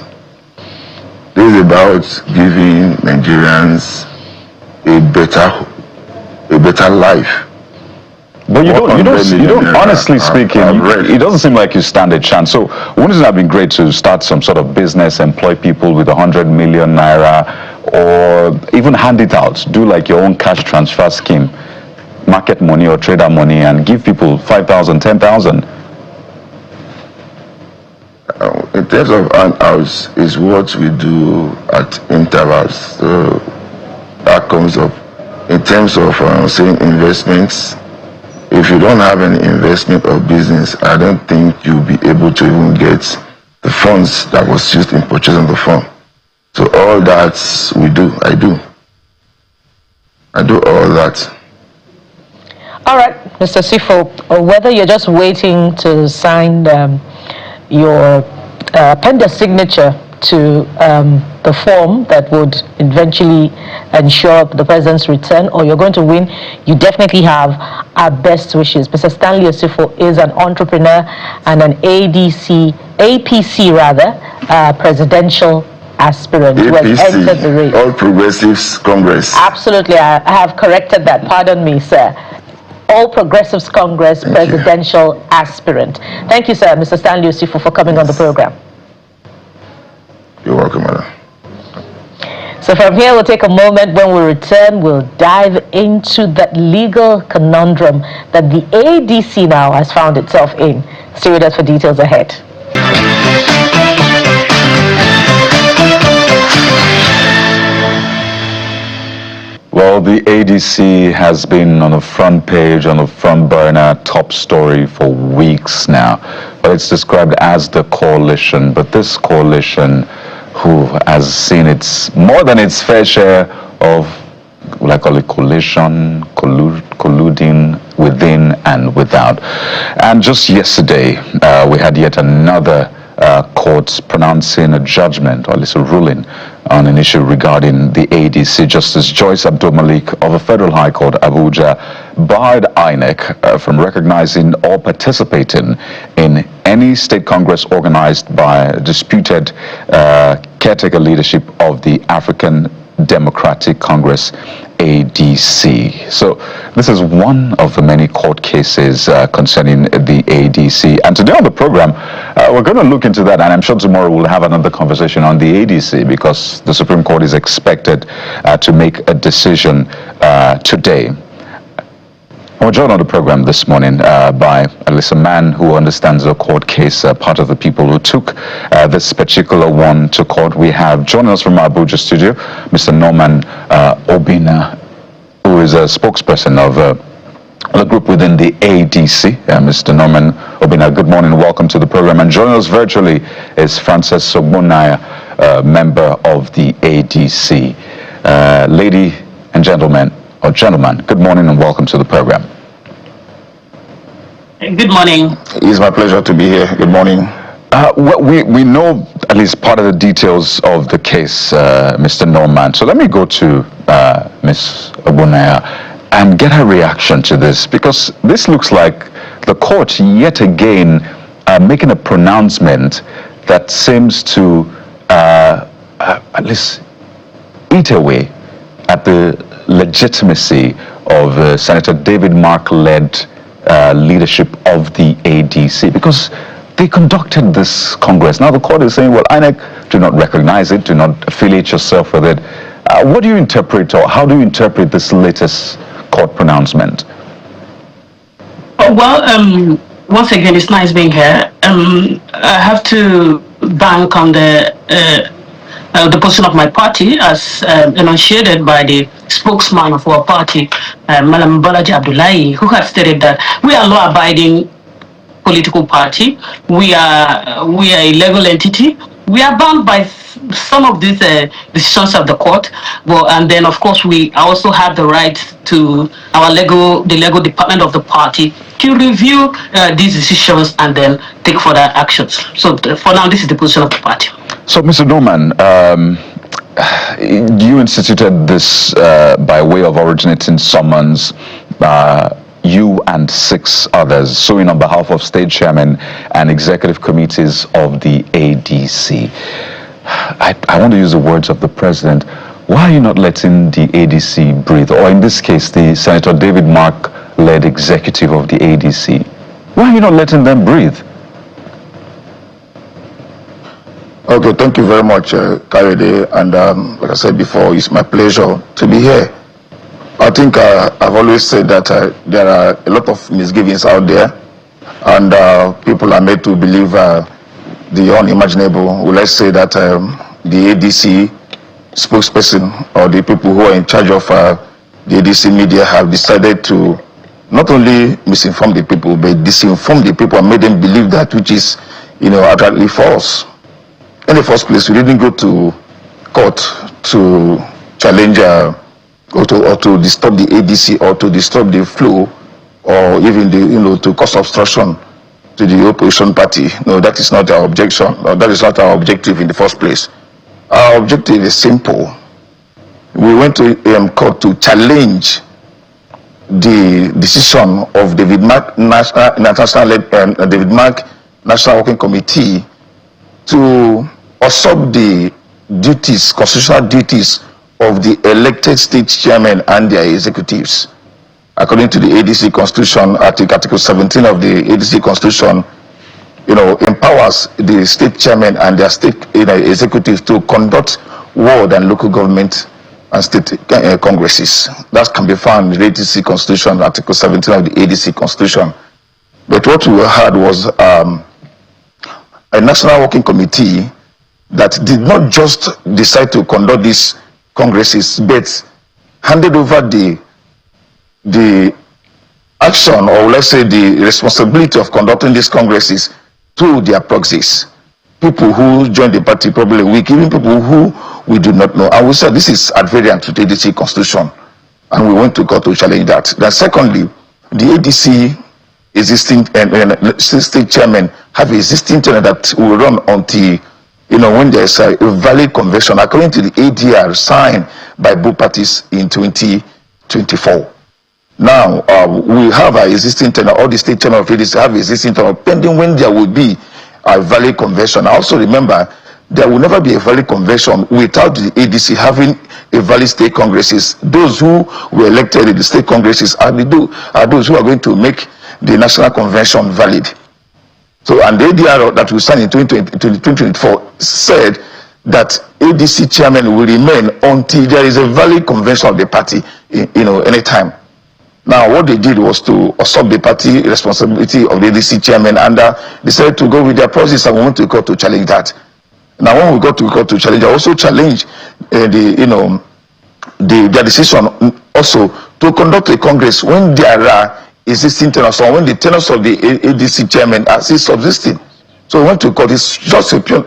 This is about giving Nigerians a better life. But you don't. Honestly speaking, it doesn't seem like you stand a chance. So, wouldn't it have been great to start some sort of business, employ people with 100 million naira, or even hand it out, do like your own cash transfer scheme, market money or trader money, and give people 5,000, 10,000? In terms of handouts, is what we do at intervals. So that comes up. In terms of saying investments, if you don't have any investment or business, I don't think you'll be able to even get the funds that was used in purchasing the phone. So all that we do, I do all that. All right, Mr. Sifo, whether you're just waiting to sign your pen the signature to the form that would eventually ensure the president's return, or you're going to win, you definitely have our best wishes. Mr. Stanley Osifo is an entrepreneur and an APC presidential aspirant who has entered the race. All Progressives Congress. Absolutely, I have corrected that. Pardon me, sir. All Progressives Congress presidential aspirant. Thank you, sir, Mr. Stanley Osifo, for coming on the program. You're welcome, madam. So from here, we'll take a moment. When we return, we'll dive into that legal conundrum that the ADC now has found itself in. Stay with us for details ahead. Well, the ADC has been on the front page, on the front burner, top story for weeks now. But it's described as the coalition. But this coalition, who has seen its more than its fair share of, what I call it, colluding within and without. And just yesterday, we had yet another court pronouncing a judgment, or at least a ruling, on an issue regarding the ADC. Justice Joyce Abdul-Malik of the Federal High Court, Abuja, barred INEC from recognizing or participating in any state congress organized by disputed caretaker leadership of the African Democratic Congress, ADC. So this is one of the many court cases concerning the ADC. And today on the program, we're going to look into that, and I'm sure tomorrow we'll have another conversation on the ADC, because the Supreme Court is expected to make a decision today. We're joined on the program this morning by at least a man who understands the court case, part of the people who took this particular one to court. We have joining us from our Abuja studio, Mr. Norman Obina, who is a spokesperson of the group within the ADC. Mr. Norman Obina, good morning, welcome to the program. And joining us virtually is Frances Sogbonnaya, member of the ADC. Lady and gentlemen, or gentlemen, good morning and welcome to the program. Good morning. It's my pleasure to be here. Good morning. We know at least part of the details of the case, Mr. Norman. So let me go to Ms. Ogbonnaya and get her reaction to this, because this looks like the court yet again making a pronouncement that seems to at least eat away at the legitimacy of Senator David Mark-led leadership of the ADC. Because they conducted this Congress. Now the court is saying, well, INEC, do not recognize it, do not affiliate yourself with it. What do you interpret, or how do you interpret this latest court pronouncement? Well, once again, it's nice being here. I have to bank on the position of my party as enunciated by the spokesman of our party, Malam Balaji Abdullahi, who had stated that we are law-abiding political party. We are a legal entity. We are bound by some of these decisions of the court. Well, and then of course we also have the right to the legal department of the party to review these decisions and then take further actions. So for now, this is the position of the party. So, Mr. Norman, you instituted this by way of originating summons, you and 6 others, suing on behalf of state chairmen and executive committees of the ADC. I want to use the words of the president. Why are you not letting the ADC breathe? Or in this case, the Senator David Mark-led executive of the ADC. Why are you not letting them breathe? Okay, thank you very much, Kayode. And like I said before, it's my pleasure to be here. I think I've always said that there are a lot of misgivings out there, and people are made to believe the unimaginable. Well, let's say that the ADC spokesperson or the people who are in charge of the ADC media have decided to not only misinform the people, but disinform the people and made them believe that which is, utterly false. In the first place, we didn't go to court to challenge or to disturb the ADC or to disturb the flow or even to cause obstruction to the opposition party. No, that is not our objection. No, that is not our objective in the first place. Our objective is simple. We went to court to challenge the decision of David Mark National Working Committee to usurp the duties, constitutional duties of the elected state chairmen and their executives. According to the ADC Constitution, Article 17 of the ADC Constitution, empowers the state chairmen and their state executives to conduct ward and local government and state congresses. That can be found in the ADC Constitution, Article 17 of the ADC Constitution. But what we had was a National Working Committee that did not just decide to conduct these congresses, but handed over the action, or let's say the responsibility of conducting these congresses to their proxies, people who joined the party probably a week, even people who we do not know. And we said this is at variance to the ADC Constitution, and we went to court to challenge that. Then secondly, the ADC existing state chairman have existing tenure that will run until when there's a valid convention according to the ADR signed by both parties in 2024. Now we have our existing tenure. All the state chairman of ADC have existing tenure pending when there will be a valid convention. I also remember there will never be a valid convention without the ADC having a valid state congresses. Those who were elected in the state congresses are those who are going to make the national convention valid. So, and the ADR that we signed in 2024 said that ADC chairman will remain until there is a valid convention of the party, anytime. Now, what they did was to usurp the party responsibility of the ADC chairman, and decided to go with their process, and we went to court to challenge that. Now, when we got to court to challenge, I also challenged their decision also to conduct a congress when there are existing tenures, or when the tenures of the ADC chairman are still subsisting. So we went to court. It's just a pure,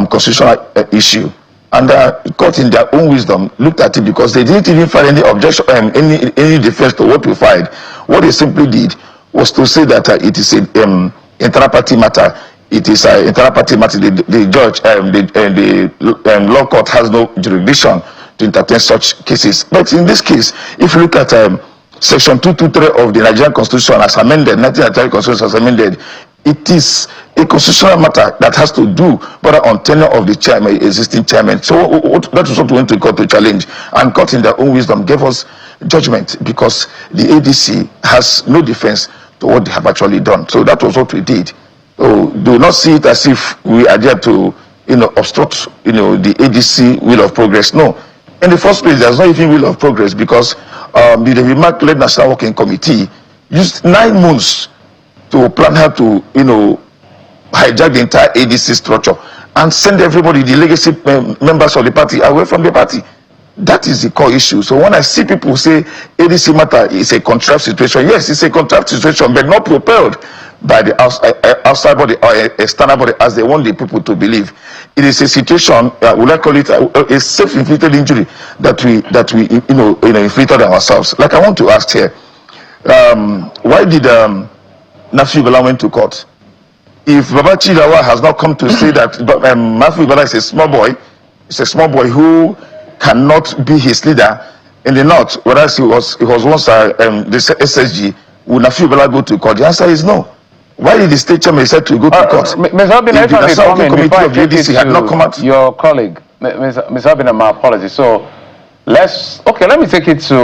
constitutional issue. And the court, in their own wisdom, looked at it because they didn't even find any objection, any defense to what we filed. What they simply did was to say that it is an inter-party matter. It is an inter-party matter. The judge, the law court has no jurisdiction to entertain such cases. But in this case, if you look at Section 223 of the Nigerian Constitution as amended, 1993 Constitution as amended, it is a constitutional matter that has to do but on tenure of the chairman, existing chairman. So that was what we went to court to challenge, and court in their own wisdom gave us judgment because the ADC has no defense to what they have actually done. So that was what we did. do not see it as if we are there to, obstruct, the ADC will of progress. No. In the first place, there's not even will of progress because the David Mark-led National Working Committee used 9 months to plan how to, hijack the entire ADC structure and send everybody, the legacy members of the party, away from the party. That is the core issue. So when I see people say ADC matter is a contrived situation, yes, it's a contrived situation, but not propelled by the outside body or external body as they want the people to believe. It is a situation, would I call it a self-inflicted injury that we inflicted on ourselves. Like I want to ask here, why did Nafi Bala went to court? If Babachi Lawa has not come to say that Nafi Bala is a small boy, who cannot be his leader in the north, whereas he was once the SSG, would Nafi Bala go to court? The answer is no. Why did the state chairman decide to go to court? Ms. Obina, if I may come in, before I take it had not come out. Your colleague, Ms. Obina, my apologies. So let me take it to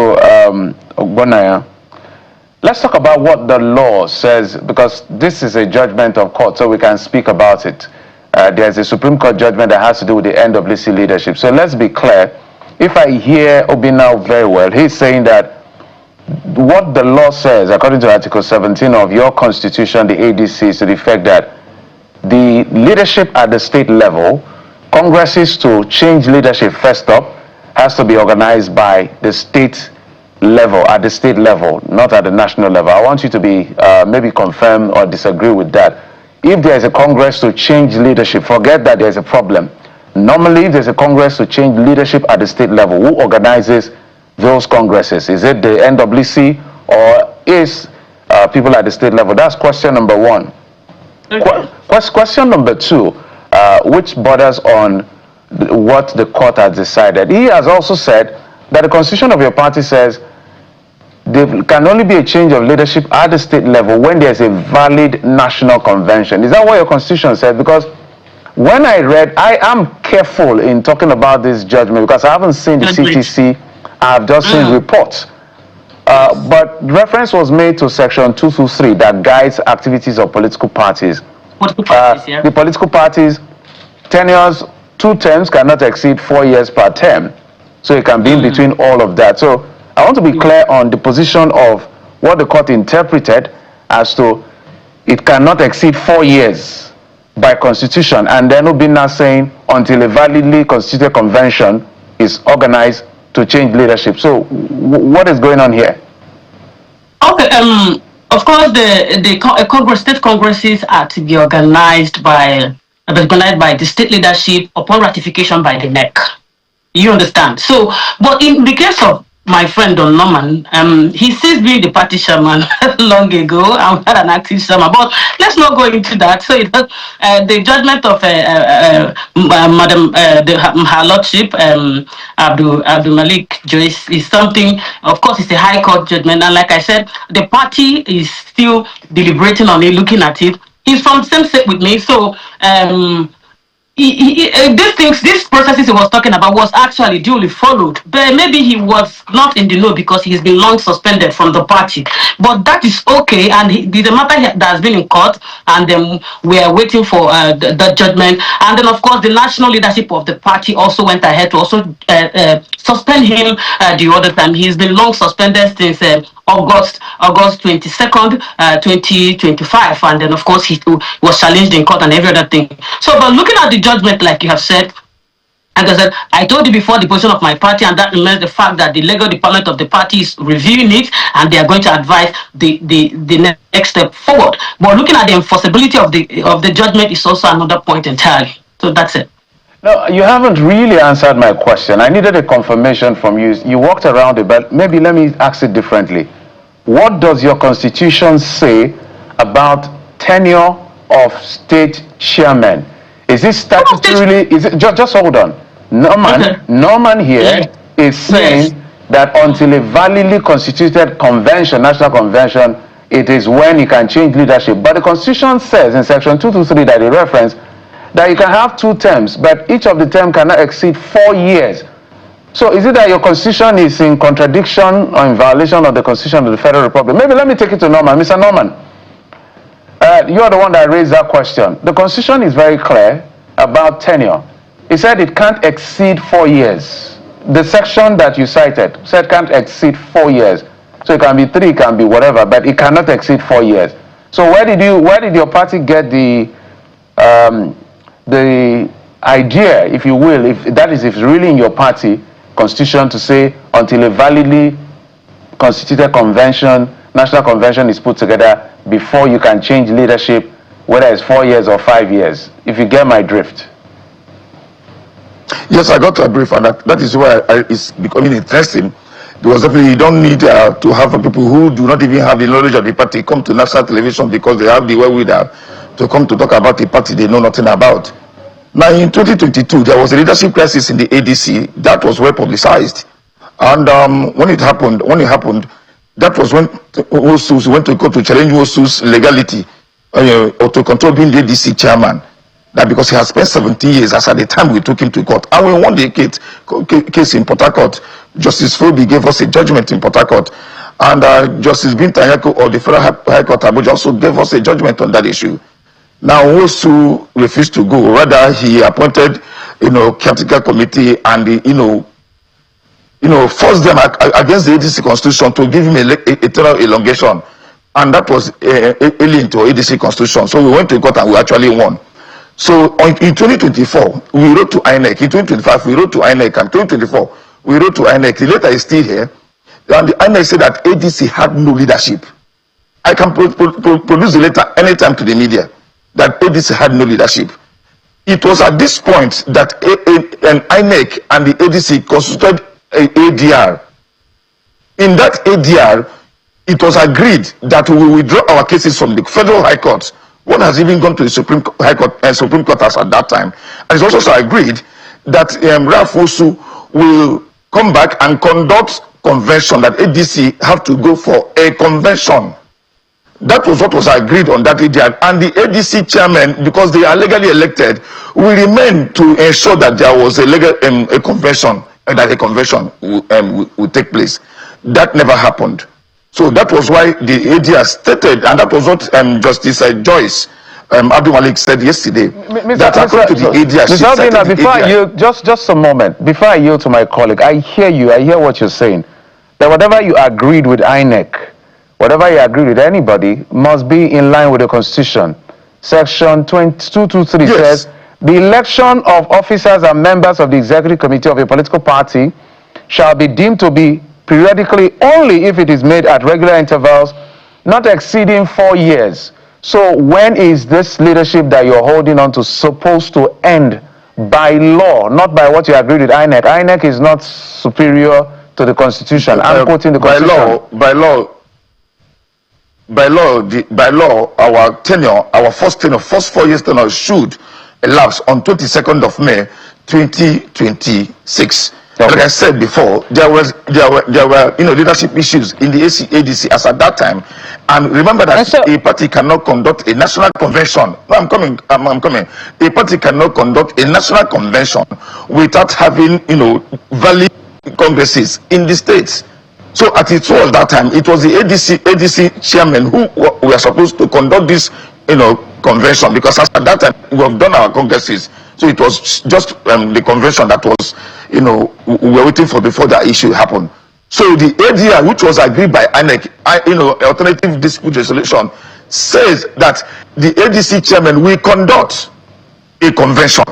Ogbonaya. Let's talk about what the law says, because this is a judgment of court, so we can speak about it. There's a Supreme Court judgment that has to do with the NWC leadership. So let's be clear. If I hear Obina very well, he's saying that what the law says, according to Article 17 of your constitution, the ADC, is to the effect that the leadership at the state level, congresses to change leadership first up, has to be organized by the state level, at the state level, not at the national level. I want you to be maybe confirm or disagree with that. If there is a congress to change leadership, forget that there's a problem. Normally, if there's a congress to change leadership at the state level, who organizes those congresses? Is it the NWC or is people at the state level? That's question number one. Okay. Question number two, which borders on what the court has decided. He has also said that the constitution of your party says there can only be a change of leadership at the state level when there's a valid national convention. Is that what your constitution said? Because when I read, I am careful in talking about this judgment because I haven't seen the CTC. I've just seen reports. But reference was made to section 223 that guides activities of political parties. The political parties, tenures, 2 terms cannot exceed 4 years per term. So it can be in between all of that. So I want to be clear on the position of what the court interpreted as to it cannot exceed 4 years by constitution. And then Obina saying until a validly constituted convention is organized to change leadership. So what is going on here? Okay, of course, the state congresses are to be organized by the state leadership upon ratification by the NEC. You understand? So, but in the case of my friend Don Norman, he ceased being the party chairman long ago. I'm not an active chairman, but let's not go into that. So the judgment of Madam Her Lordship Abdul Malik Joyce is something. Of course, it's a High Court judgment, and like I said, the party is still deliberating on it, looking at it. He's from same state with me, so. These processes he was talking about was actually duly followed, but maybe he was not in the know because he's been long suspended from the party. But that is okay, and the matter that has been in court, and then we are waiting for the judgment. And then, of course, the national leadership of the party also went ahead to also suspend him the other time. He's been long suspended since August 22nd, 2025, and then of course he was challenged in court and every other thing. So, but looking at the judgment, like you have said, and I said, I told you before the position of my party, and that remains the fact that the legal department of the party is reviewing it, and they are going to advise the next step forward. But looking at the enforceability of the judgment is also another point entirely. So that's it. No, you haven't really answered my question. I needed a confirmation from you. You walked around it, but maybe let me ask it differently. What does your constitution say about tenure of state chairman? Is it statutorily? Is it just hold on? Norman here is saying that until a validly constituted convention, national convention, it is when he can change leadership. But the constitution says in section 223 that he referenced that you can have 2 terms, but each of the terms cannot exceed 4 years. So is it that your constitution is in contradiction or in violation of the constitution of the Federal Republic? Maybe let me take it to Norman. Mr. Norman, you are the one that raised that question. The Constitution is very clear about tenure. It said it can't exceed 4 years. The section that you cited said can't exceed 4 years. So it can be 3, it can be whatever, but it cannot exceed 4 years. So where did your party get the idea, if you will, if it's really in your party constitution to say until a validly constituted convention, national convention is put together before you can change leadership, whether it's 4 years or 5 years, if you get my drift? Yes, I got a brief, and that is why it's becoming interesting, because definitely you don't need to have people who do not even have the knowledge of the party come to national television because they have the wherewithal to come to talk about the party they know nothing about. Now, in 2022, there was a leadership crisis in the ADC that was well publicized, and when it happened, that was when Osus went to court to challenge Osu's legality or to control being the ADC chairman. That because he has spent 17 years as at the time we took him to court, and we won the case in Port Harcourt. Justice Fobi gave us a judgment in Port Harcourt, and Justice Bintanyako of the Federal High Court Abuja also gave us a judgment on that issue. Now Osu refused to go. Rather, he appointed, caretaker committee and forced them against the ADC constitution to give him a term elongation, and that was alien to ADC constitution. So we went to court and we actually won. So in 2024, we wrote to INEC. In 2025, we wrote to INEC. And 2024, we wrote to INEC. The letter is still here. And the INEC said that ADC had no leadership. I can produce the letter anytime to the media that ADC had no leadership. It was at this point that an INEC and the ADC constituted an ADR. In that ADR, it was agreed that we will withdraw our cases from the Federal High Court. One has even gone to the Supreme High Court and Supreme Court as at that time. And it's also agreed that Ralph Osu will come back and conduct convention, that ADC have to go for a convention. That was what was agreed on that ADR. And the ADC chairman, because they are legally elected, will remain to ensure that there was a legal a convention, and that a convention will take place. That never happened. So that was why the ADR stated, and that was what Justice Joyce Abdul Malik said yesterday. That according to the ADR, Mr. Obina, before I yield, just a moment, before I yield to my colleague, I hear you, I hear what you're saying. That whatever you agreed with INEC, whatever you agreed with anybody, must be in line with the Constitution. Section 2223 says, the election of officers and members of the executive committee of a political party shall be deemed to be periodically only if it is made at regular intervals, not exceeding 4 years. So when is this leadership that you're holding on to supposed to end? By law, not by what you agreed with INEC. INEC is not superior to the Constitution. I'm quoting the Constitution. By law, our tenure, our first 4 years tenure should elapse on 22nd of May, 2026. Okay. Like I said before, there were leadership issues in the ADC as at that time, and remember that a party cannot conduct a national convention. No, I'm coming. A party cannot conduct a national convention without having valid congresses in the states. So at it was that time, it was the ADC chairman who were supposed to conduct this convention, because at that time we have done our congresses. So it was just the convention that was, we were waiting for before that issue happened. So the ADR, which was agreed by INEC, Alternative Dispute Resolution, says that the ADC chairman will conduct a convention.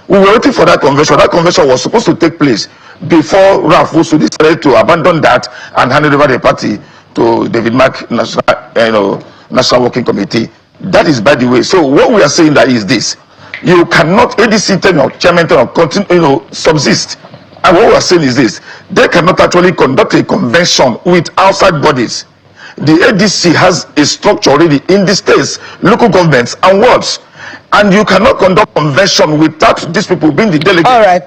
We were waiting for that convention. That convention was supposed to take place before Ralph Osu decided to abandon that and hand over the party to David Mark National Working Committee. That is by the way. So what we are saying that is this. You cannot, ADC tenure, chairman tenure, continue, subsist. And what we are saying is this. They cannot actually conduct a convention with outside bodies. The ADC has a structure already in the states, local governments and wards. And you cannot conduct convention without these people being the delegates. All right.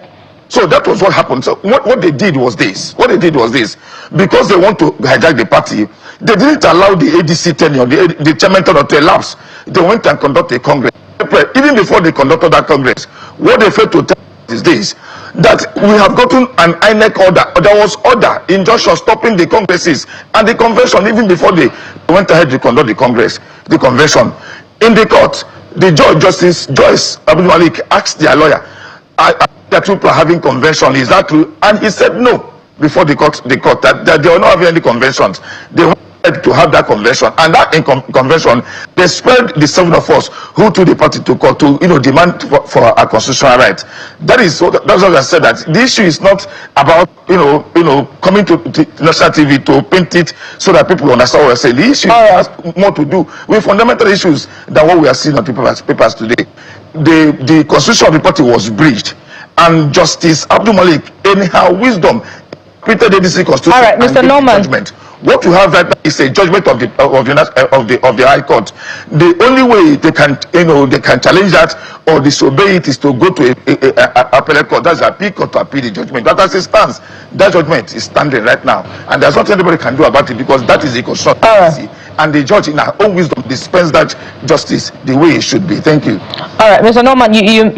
So that was what happened. So what they did was this. Because they want to hijack the party, they didn't allow the ADC tenure, the chairman tenure to elapse. They went and conducted a congress. Even before they conducted that congress, what they failed to tell is this. that we have gotten an INEC order. There was order, injunction stopping the congresses and the convention even before they went ahead to conduct the convention. In the court, the Justice Joyce Abdul Malik asked their lawyer, that people are having convention, is that true? And he said no before the court that they were not having any conventions. They wanted to have that convention, and that convention, they spared the 7 of us who took the party to court to demand for our constitutional rights. That's what I said, that the issue is not about coming to national TV to paint it so that people understand what we're saying. The issue has more to do with fundamental issues than what we are seeing on papers today. The constitution of the party was breached, and Justice Abdul Malik, in her wisdom, created ADC constitution. All right, Mr. Norman. Judgment. What you have right now is a judgment of the High Court. The only way they can challenge that or disobey it is to go to a appellate court. That's appeal court to appeal the judgment. But as it stands, that judgment is standing right now, and there's nothing anybody can do about it because that is a constitution. And the judge, in her own wisdom, dispense that justice the way it should be. Thank you. All right, Mr. Norman, you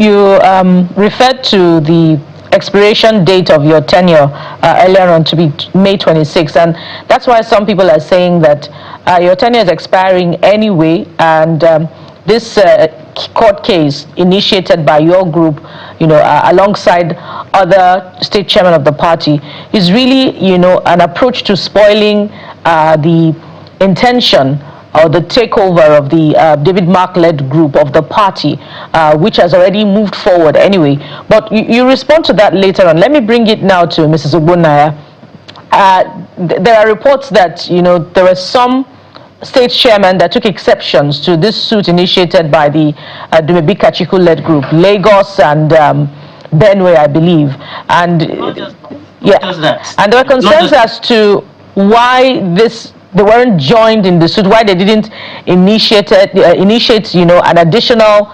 referred to the expiration date of your tenure earlier on to be May 26th, and that's why some people are saying that your tenure is expiring anyway, and this court case initiated by your group, alongside other state chairmen of the party, is really, an approach to spoiling the intention or the takeover of the David Mark-led group of the party, which has already moved forward anyway. But you respond to that later on. Let me bring it now to Mrs. Ogbonnaya. There are reports that, there were some state chairmen that took exceptions to this suit initiated by the Dumebi Kachiku-led group, Lagos and Benue, I believe. And and there were concerns as to why they weren't joined in the suit, why they didn't initiate an additional,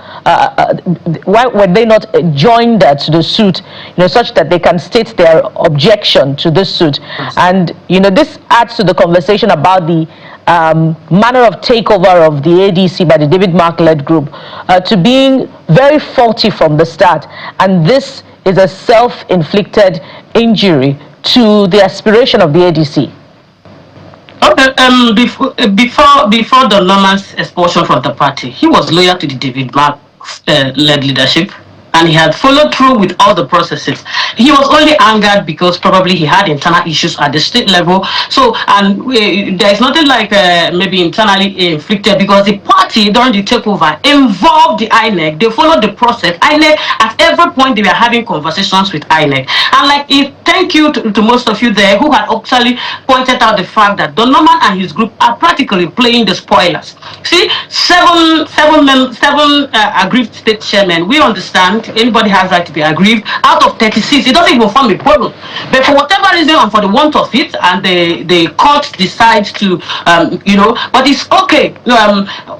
why were they not joined to the suit, such that they can state their objection to this suit. And, this adds to the conversation about the manner of takeover of the ADC by the David Mark-led group to being very faulty from the start. And this is a self-inflicted injury to the aspiration of the ADC. Okay, before the Norman's expulsion from the party, he was loyal to the David Mark-led leadership, and he had followed through with all the processes. He was only angered because probably he had internal issues at the state level. So, and there is nothing like maybe internally inflicted, because the party during the takeover involved the INEC. They followed the process. INEC, at every point they were having conversations with INEC. And thank you to most of you there who had actually pointed out the fact that Don Norman and his group are practically playing the spoilers. See, seven aggrieved state chairmen, we understand anybody has right to be aggrieved. Out of 36, it doesn't even form a problem. But for whatever reason and for the want of it, and the court decides to, but it's okay.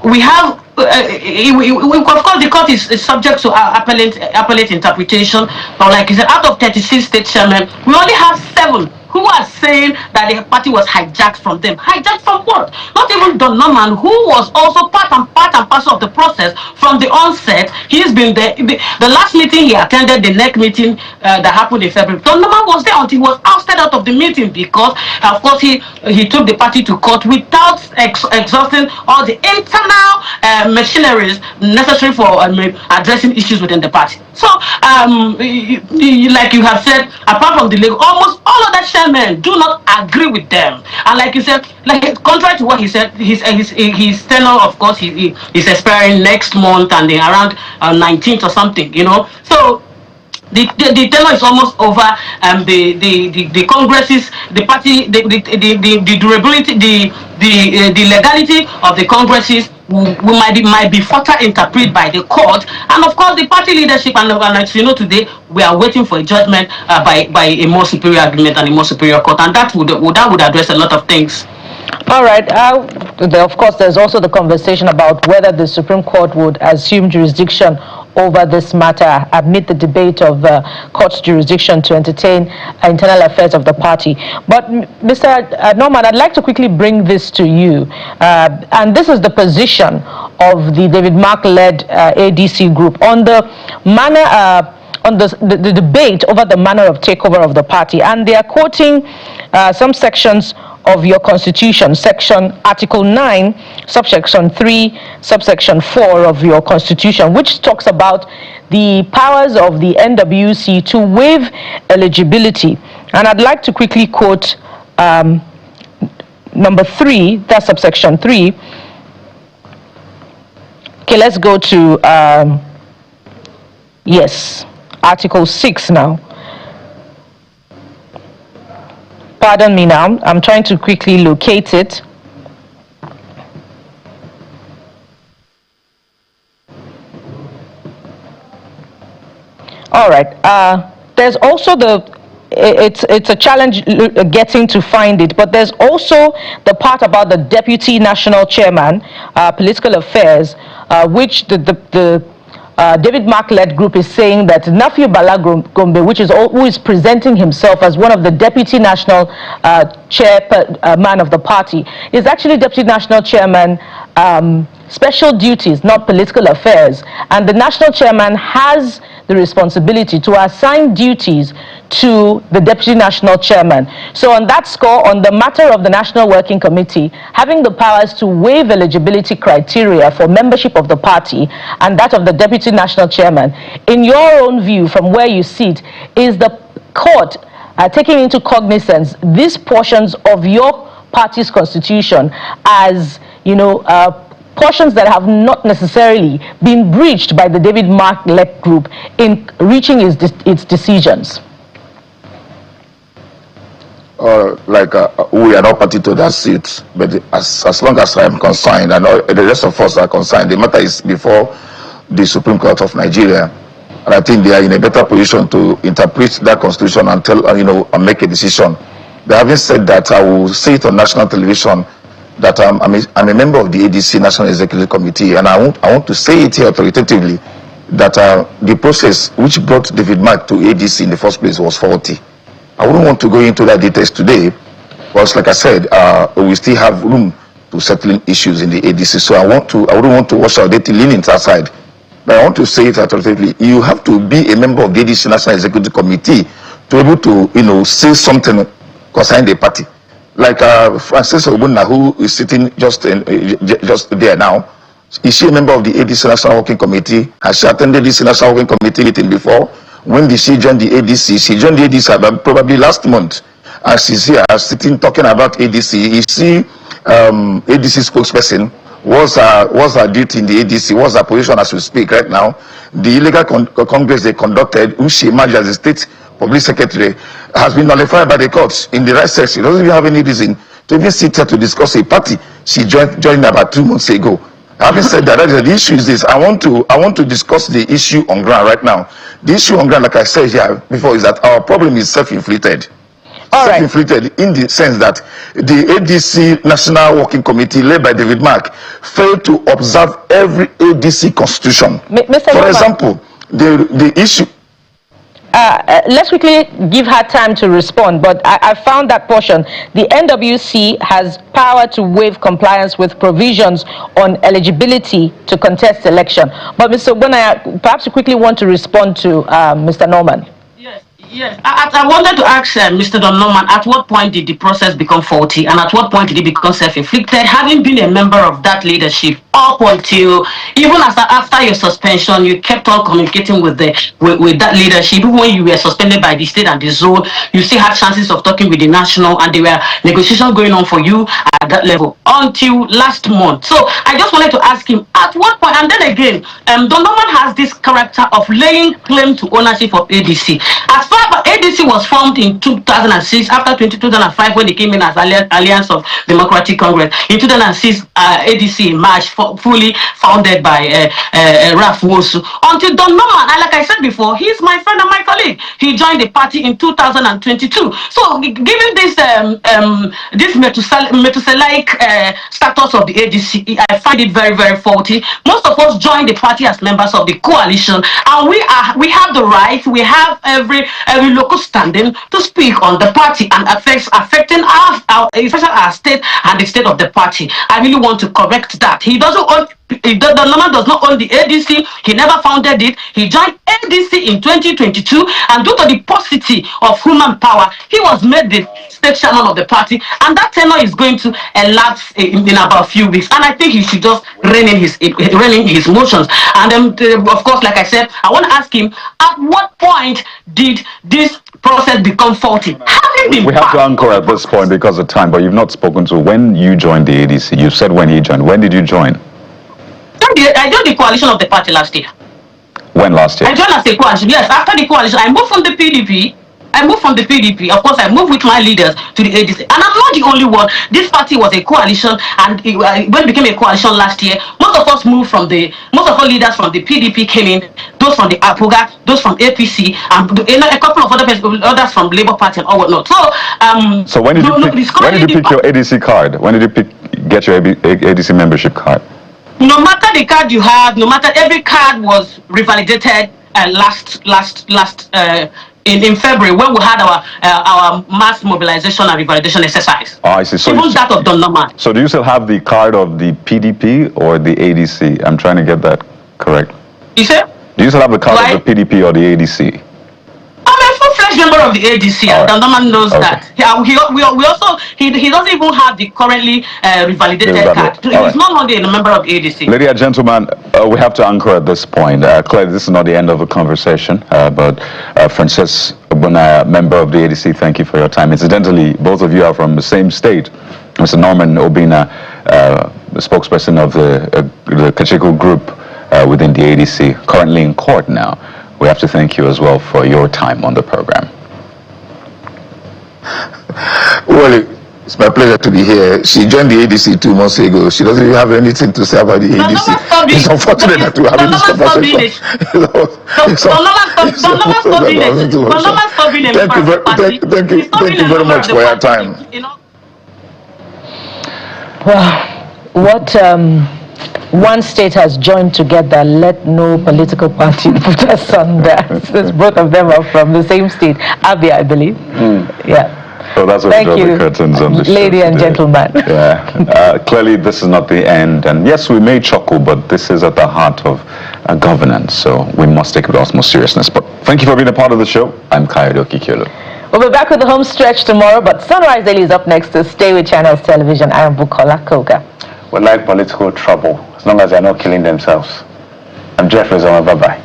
We have. Of course, the court is subject to appellate interpretation. But like I said, out of 36 state chairmen, we only have 7 who are saying that the party was hijacked from them. Hijacked from what? Not even Don Norman, who was also part and parcel of the process from the onset. He's been there. The last meeting he attended, the next meeting that happened in February, Don Norman was there until he was ousted out of the meeting because, of course, he took the party to court without exhausting all the internal machineries necessary for addressing issues within the party. So, like you have said, apart from the legal, almost all of that chairmen do not agree with them. And like you said, contrary to what he said, his tenure, of course, is expiring next month and then around 19th or something, So, the tenure is almost over. The congresses, the party, the durability, the legality of the congresses might be further interpreted by the court, and of course the party leadership and as you know today, we are waiting for a judgment by a more superior agreement and a more superior court, and that would address a lot of things. All right. Of course, there's also the conversation about whether the Supreme Court would assume jurisdiction over this matter amid the debate of court's jurisdiction to entertain internal affairs of the party. But Mr. Norman, I'd like to quickly bring this to you. And this is the position of the David Mark-led ADC group on the manner the debate over the manner of takeover of the party, and they are quoting some sections of your constitution, Article 9, subsection 3, subsection 4 of your constitution, which talks about the powers of the NWC to waive eligibility. And I'd like to quickly quote number 3, that's subsection 3. Okay, let's go to yes, Article 6 now. Pardon me now, I'm trying to quickly locate it. All right, there's also it's a challenge getting to find it, but there's also the part about the deputy national chairman, political affairs, which the David Mark-led group is saying that Nafi Bala Gombe, who is presenting himself as one of the deputy national chairman of the party, is actually deputy national chairman, special duties, not political affairs. And the national chairman has the responsibility to assign duties to the deputy national chairman. So on that score, on the matter of the National Working Committee, having the powers to waive eligibility criteria for membership of the party and that of the deputy national chairman, in your own view, from where you sit, is the court taking into cognizance these portions of your party's constitution as, you know, portions that have not necessarily been breached by the David Mark-led group in reaching its decisions? We are not party to that seat, but as long as I am concerned, and the rest of us are concerned, the matter is before the Supreme Court of Nigeria, and I think they are in a better position to interpret that constitution and tell, and make a decision. But having said that, I will say it on national television that I'm a member of the ADC National Executive Committee, and I want to say it here authoritatively that the process which brought David Mark to ADC in the first place was faulty. I wouldn't want to go into that details today, because like I said, we still have room to settling issues in the ADC. So I wouldn't want to wash our dirty linens aside. But I want to say it authoritatively. You have to be a member of the ADC National Executive Committee to be able to, say something concerning the party. Like Frances Obunna, who is sitting just there now, is she a member of the ADC National Working Committee? Has she attended this National Working Committee meeting before? When did she join the ADC? She joined the ADC probably last month. And she's here sitting talking about ADC. Is she ADC spokesperson? What's her duty in the ADC? What's her position as we speak right now? The illegal congress they conducted, which she emerged as a state public secretary, has been nullified by the courts in the right section. She doesn't even have any reason to even sit here to discuss a party she joined about 2 months ago. Having said that, the issue is this. I want to discuss the issue on ground right now. The issue on ground, like I said here before, is that our problem is self-inflicted. Self-inflicted in the sense that the ADC National Working Committee, led by David Mark, failed to observe every ADC constitution. For example, the issue. Let's quickly give her time to respond, but I found that portion. The NWC has power to waive compliance with provisions on eligibility to contest election. But Mr. Ogbonaya, perhaps you quickly want to respond to Mr. Norman. Yes, I wanted to ask Mr. Don Norman, at what point did the process become faulty, and at what point did it become self-inflicted? Having been a member of that leadership up until even after your suspension, you kept on communicating with that leadership. Even when you were suspended by the state and the zone, you still had chances of talking with the national, and there were negotiations going on for you at that level until last month. So I just wanted to ask him, at what point? And then again, Don Norman has this character of laying claim to ownership of ADC. As far as ADC was formed in 2006, after 2005, when they came in as Alliance of Democratic Congress. In 2006, ADC emerged, fully founded by Ralph Wosu. Until Don Norman, and like I said before, he's my friend and my colleague. He joined the party in 2022. So, given this this Methuselaic status of the ADC, I find it very, very faulty. Most of us joined the party as members of the coalition, and we have the right, we have every local standing to speak on the party and affecting our state and the state of the party. I really want to correct that. He doesn't own Don Norman does not own the ADC. He never founded it. He joined ADC in 2022, and due to the paucity of human power, he was made the state chairman of the party, and that tenure is going to elapse in about a few weeks. And I think he should just rein in his motions. And of course, like I said, I want to ask him, at what point did this process become faulty? We have to anchor at this point because of time, but you've not spoken to when you joined the ADC. You said when he joined. When did you join? I joined the coalition of the party last year. When last year? I joined as a coalition. Yes, after the coalition, I moved from the PDP. Of course, I moved with my leaders to the ADC. And I'm not the only one. This party was a coalition, and when it became a coalition last year, most of our leaders from the PDP came in, those from the APOGA, those from APC, and a couple of others from Labour Party and all whatnot. So when did you pick your ADC card? When did you get your ADC membership card? No matter the card you have, every card was revalidated in February when we had our mass mobilization and revalidation exercise. Oh, I see. So even that of Don Norman. So do you still have the card of the PDP or the ADC? I'm trying to get that correct. You said? Do you still have the card of the PDP or the ADC? I'm a full-fledged member of the ADC, and Don Norman knows that. Yeah, he doesn't even have the currently revalidated card. He's no longer a member of the ADC. Ladies and gentlemen, we have to anchor at this point. Clearly, this is not the end of the conversation, but Frances Obunaya, member of the ADC, thank you for your time. Incidentally, both of you are from the same state. Mr. Norman Obina, the spokesperson of the Kachiko group within the ADC, currently in court now. We have to thank you as well for your time on the program. Well, it's my pleasure to be here. She joined the ADC 2 months ago. She doesn't even have anything to say about the ADC. It's unfortunate that we're having this conversation. Thank you very much for your time. Well, what one state has joined together, let no political party put us under. Since both of them are from the same state, Abia, I believe. Yeah. So that's what draw the curtains on the show ladies and gentlemen. Yeah. Clearly, this is not the end. And yes, we may chuckle, but this is at the heart of governance. So we must take it with utmost seriousness. But thank you for being a part of the show. I'm Kayode Okikelu. We'll be back with the home stretch tomorrow, but Sunrise Daily is up next to Stay with Channels Television. I am Bukola Koga. We like political trouble, as long as they're not killing themselves. I'm Jeffrey Zoma. Bye-bye.